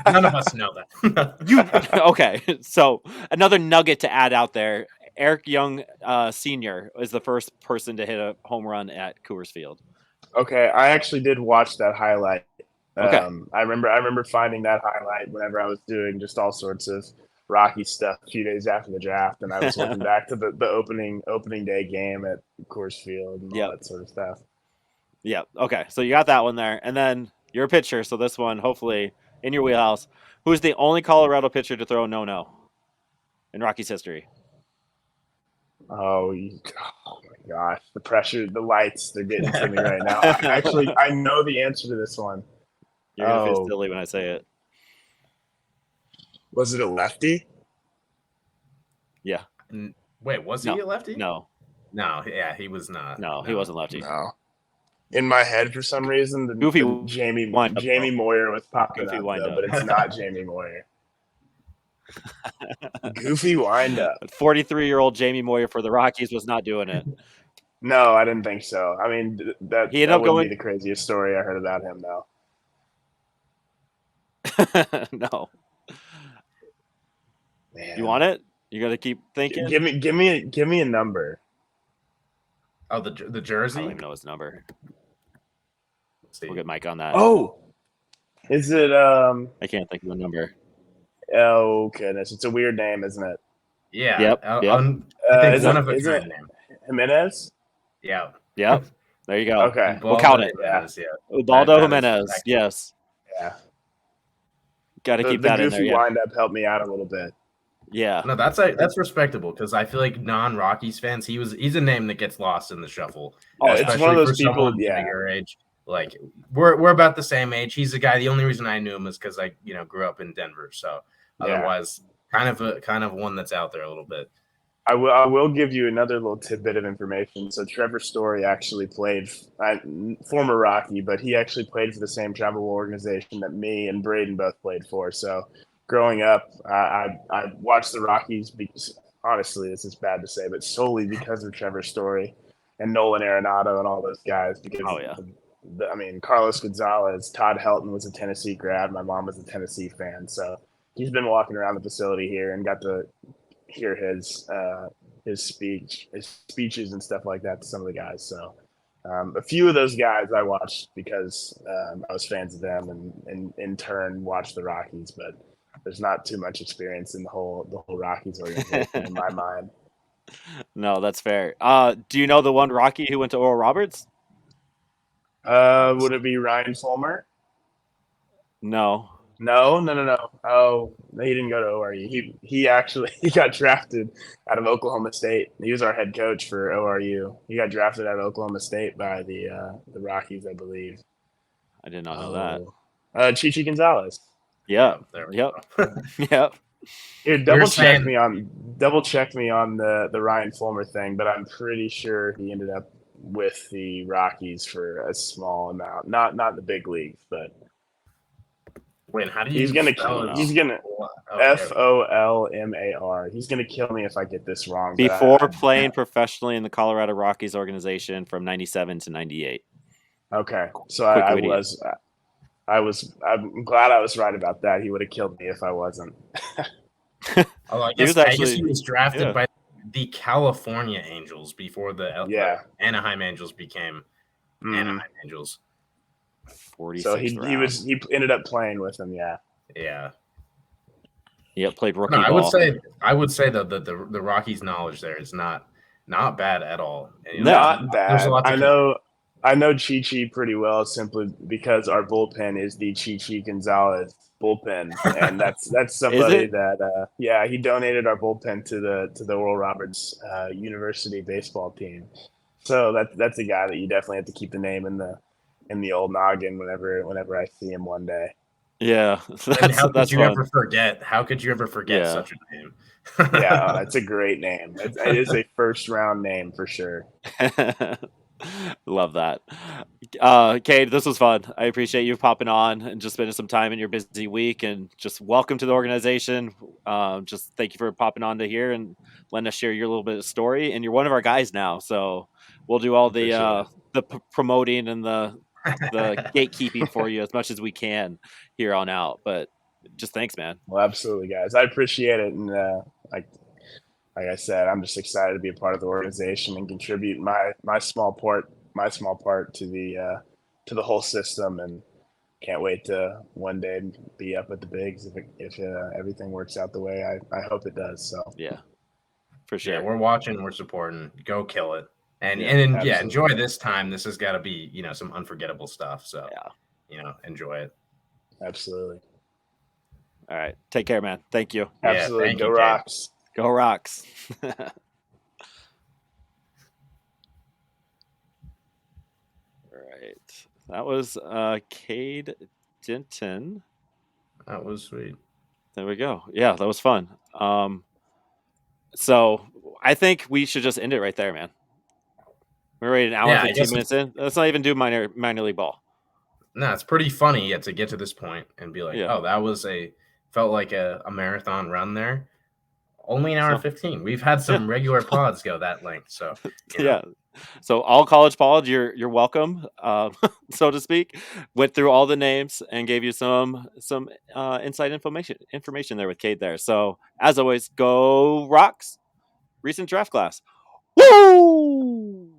Speaker 2: None of us know that.
Speaker 1: You okay? So another nugget to add out there: Eric Young, Senior, is the first person to hit a home run at Coors Field.
Speaker 3: Okay, I actually did watch that highlight.
Speaker 1: Okay.
Speaker 3: I remember finding that highlight whenever I was doing just all sorts of Rocky stuff a few days after the draft, and I was looking back to the opening day game at Coors Field and all that sort of stuff.
Speaker 1: Yeah. Okay. So you got that one there, and then you're a pitcher. So this one, hopefully, in your wheelhouse. Who's the only Colorado pitcher to throw a no-no in Rockies history?
Speaker 3: Oh my gosh, the pressure, the lights—they're getting to me right now. I know the answer to this one.
Speaker 1: You're gonna feel silly when I say it.
Speaker 3: Was it a lefty?
Speaker 1: Yeah.
Speaker 2: Wait, was he a lefty?
Speaker 1: No.
Speaker 2: No, yeah, he was not.
Speaker 1: No, he wasn't lefty.
Speaker 3: No. In my head, for some reason, Jamie Moyer was popping up, but it's not Jamie Moyer. Goofy windup.
Speaker 1: 43-year-old Jamie Moyer for the Rockies was not doing it.
Speaker 3: No, I didn't think so. I mean, that wouldn't be the craziest story I heard about him, though.
Speaker 1: No.
Speaker 3: Man.
Speaker 1: You want it? You got to keep thinking.
Speaker 3: Give me a number.
Speaker 2: Oh, the jersey.
Speaker 1: I don't even know his number. We'll get Mike on that.
Speaker 3: Oh, is it?
Speaker 1: I can't think of the number.
Speaker 3: Oh goodness, it's a weird name, isn't it?
Speaker 2: Yeah.
Speaker 1: Yep.
Speaker 2: I think one of a kind name.
Speaker 3: Jimenez.
Speaker 2: Yeah.
Speaker 1: Yep. There you go.
Speaker 3: Okay.
Speaker 1: We'll count it.
Speaker 2: Yeah.
Speaker 1: Ubaldo Jimenez. Yes.
Speaker 3: Yeah.
Speaker 1: Got to keep that in there.
Speaker 3: The goofy windup helped me out a little bit.
Speaker 1: Yeah.
Speaker 2: No, that's respectable because I feel like non-Rockies fans, he's a name that gets lost in the shuffle.
Speaker 3: Oh, it's one of those people. Yeah.
Speaker 2: Your age. Like we're about the same age. He's a guy. The only reason I knew him is because I grew up in Denver. So otherwise, kind of one that's out there a little bit.
Speaker 3: I will give you another little tidbit of information. So Trevor Story actually played, former Rocky, but he actually played for the same travel organization that me and Brayden both played for. So growing up, I watched the Rockies because, honestly, this is bad to say, but solely because of Trevor Story and Nolan Arenado and all those guys. Because Carlos Gonzalez, Todd Helton was a Tennessee grad. My mom was a Tennessee fan, so he's been walking around the facility here and got to hear his speeches and stuff like that to some of the guys. So a few of those guys I watched because I was fans of them and in turn watched the Rockies, but there's not too much experience in the whole Rockies organization in my mind.
Speaker 1: No, that's fair. Do you know the one Rocky who went to Oral Roberts?
Speaker 3: Would it be Ryan Fulmer?
Speaker 1: No.
Speaker 3: Oh, he didn't go to ORU. He actually got drafted out of Oklahoma State. He was our head coach for ORU. He got drafted out of Oklahoma State by the Rockies, I believe.
Speaker 1: I did not know that.
Speaker 3: Chichi Gonzalez.
Speaker 1: Yeah. Yep. Yep.
Speaker 3: Here, double check me on the Ryan Fulmer thing, but I'm pretty sure he ended up with the Rockies for a small amount, not the big leagues, but.
Speaker 2: Wait, how do you?
Speaker 3: He's gonna Folmar. He's gonna kill me if I get this wrong.
Speaker 1: Before playing professionally in the Colorado Rockies organization from '97 to '98.
Speaker 3: Okay, so I'm glad I was right about that. He would have killed me if I wasn't.
Speaker 2: I guess he was drafted by the California Angels before the Anaheim Angels became Anaheim Angels.
Speaker 1: 46
Speaker 3: so he ended up playing with him.
Speaker 2: Yeah.
Speaker 1: Played rookie ball.
Speaker 2: I would say that the Rockies' knowledge there is not bad at all.
Speaker 3: Not bad. I know Chichi pretty well simply because our bullpen is the Chichi Gonzalez bullpen, and that's somebody that he donated our bullpen to the Oral Roberts University baseball team. So that's a guy that you definitely have to keep the name in the old noggin whenever I see him one day.
Speaker 1: Yeah.
Speaker 2: How could you ever forget such a name?
Speaker 3: Yeah, it's a great name. It is a first round name for sure.
Speaker 1: Love that. Cade, this was fun. I appreciate you popping on and just spending some time in your busy week, and just welcome to the organization. Just thank you for popping on to here and letting us share your little bit of story. And you're one of our guys now, so we'll do all the promoting and the gatekeeping for you as much as we can here on out. But just thanks, man.
Speaker 3: Well, absolutely, guys. I appreciate it, and like I said, I'm just excited to be a part of the organization and contribute my small part to the whole system, and can't wait to one day be up at the bigs if everything works out the way I hope it does. So
Speaker 1: Yeah, for sure.
Speaker 2: Yeah, we're watching, we're supporting. Go kill it, and
Speaker 3: absolutely.
Speaker 2: enjoy this time. This has got to be some unforgettable stuff. So enjoy it.
Speaker 3: Absolutely.
Speaker 1: All right, take care, man. Thank you.
Speaker 3: Absolutely.
Speaker 2: Thank
Speaker 3: Go
Speaker 2: you, Cade.
Speaker 3: Rocks.
Speaker 1: Go Rocks. All right. That was Cade Denton.
Speaker 2: That was sweet.
Speaker 1: There we go. Yeah, that was fun. So I think we should just end it right there, man. We're already an hour and 15 minutes in. Let's not even do minor league ball.
Speaker 2: No, it's pretty funny yet to get to this point and be like, oh, that was felt like a marathon run there. Only an hour and 15. We've had some regular pods go that length. So
Speaker 1: yeah. So all college pods, you're welcome, so to speak. Went through all the names and gave you some inside information there with Cade there. So as always, go Rocks. Recent draft class. Woo!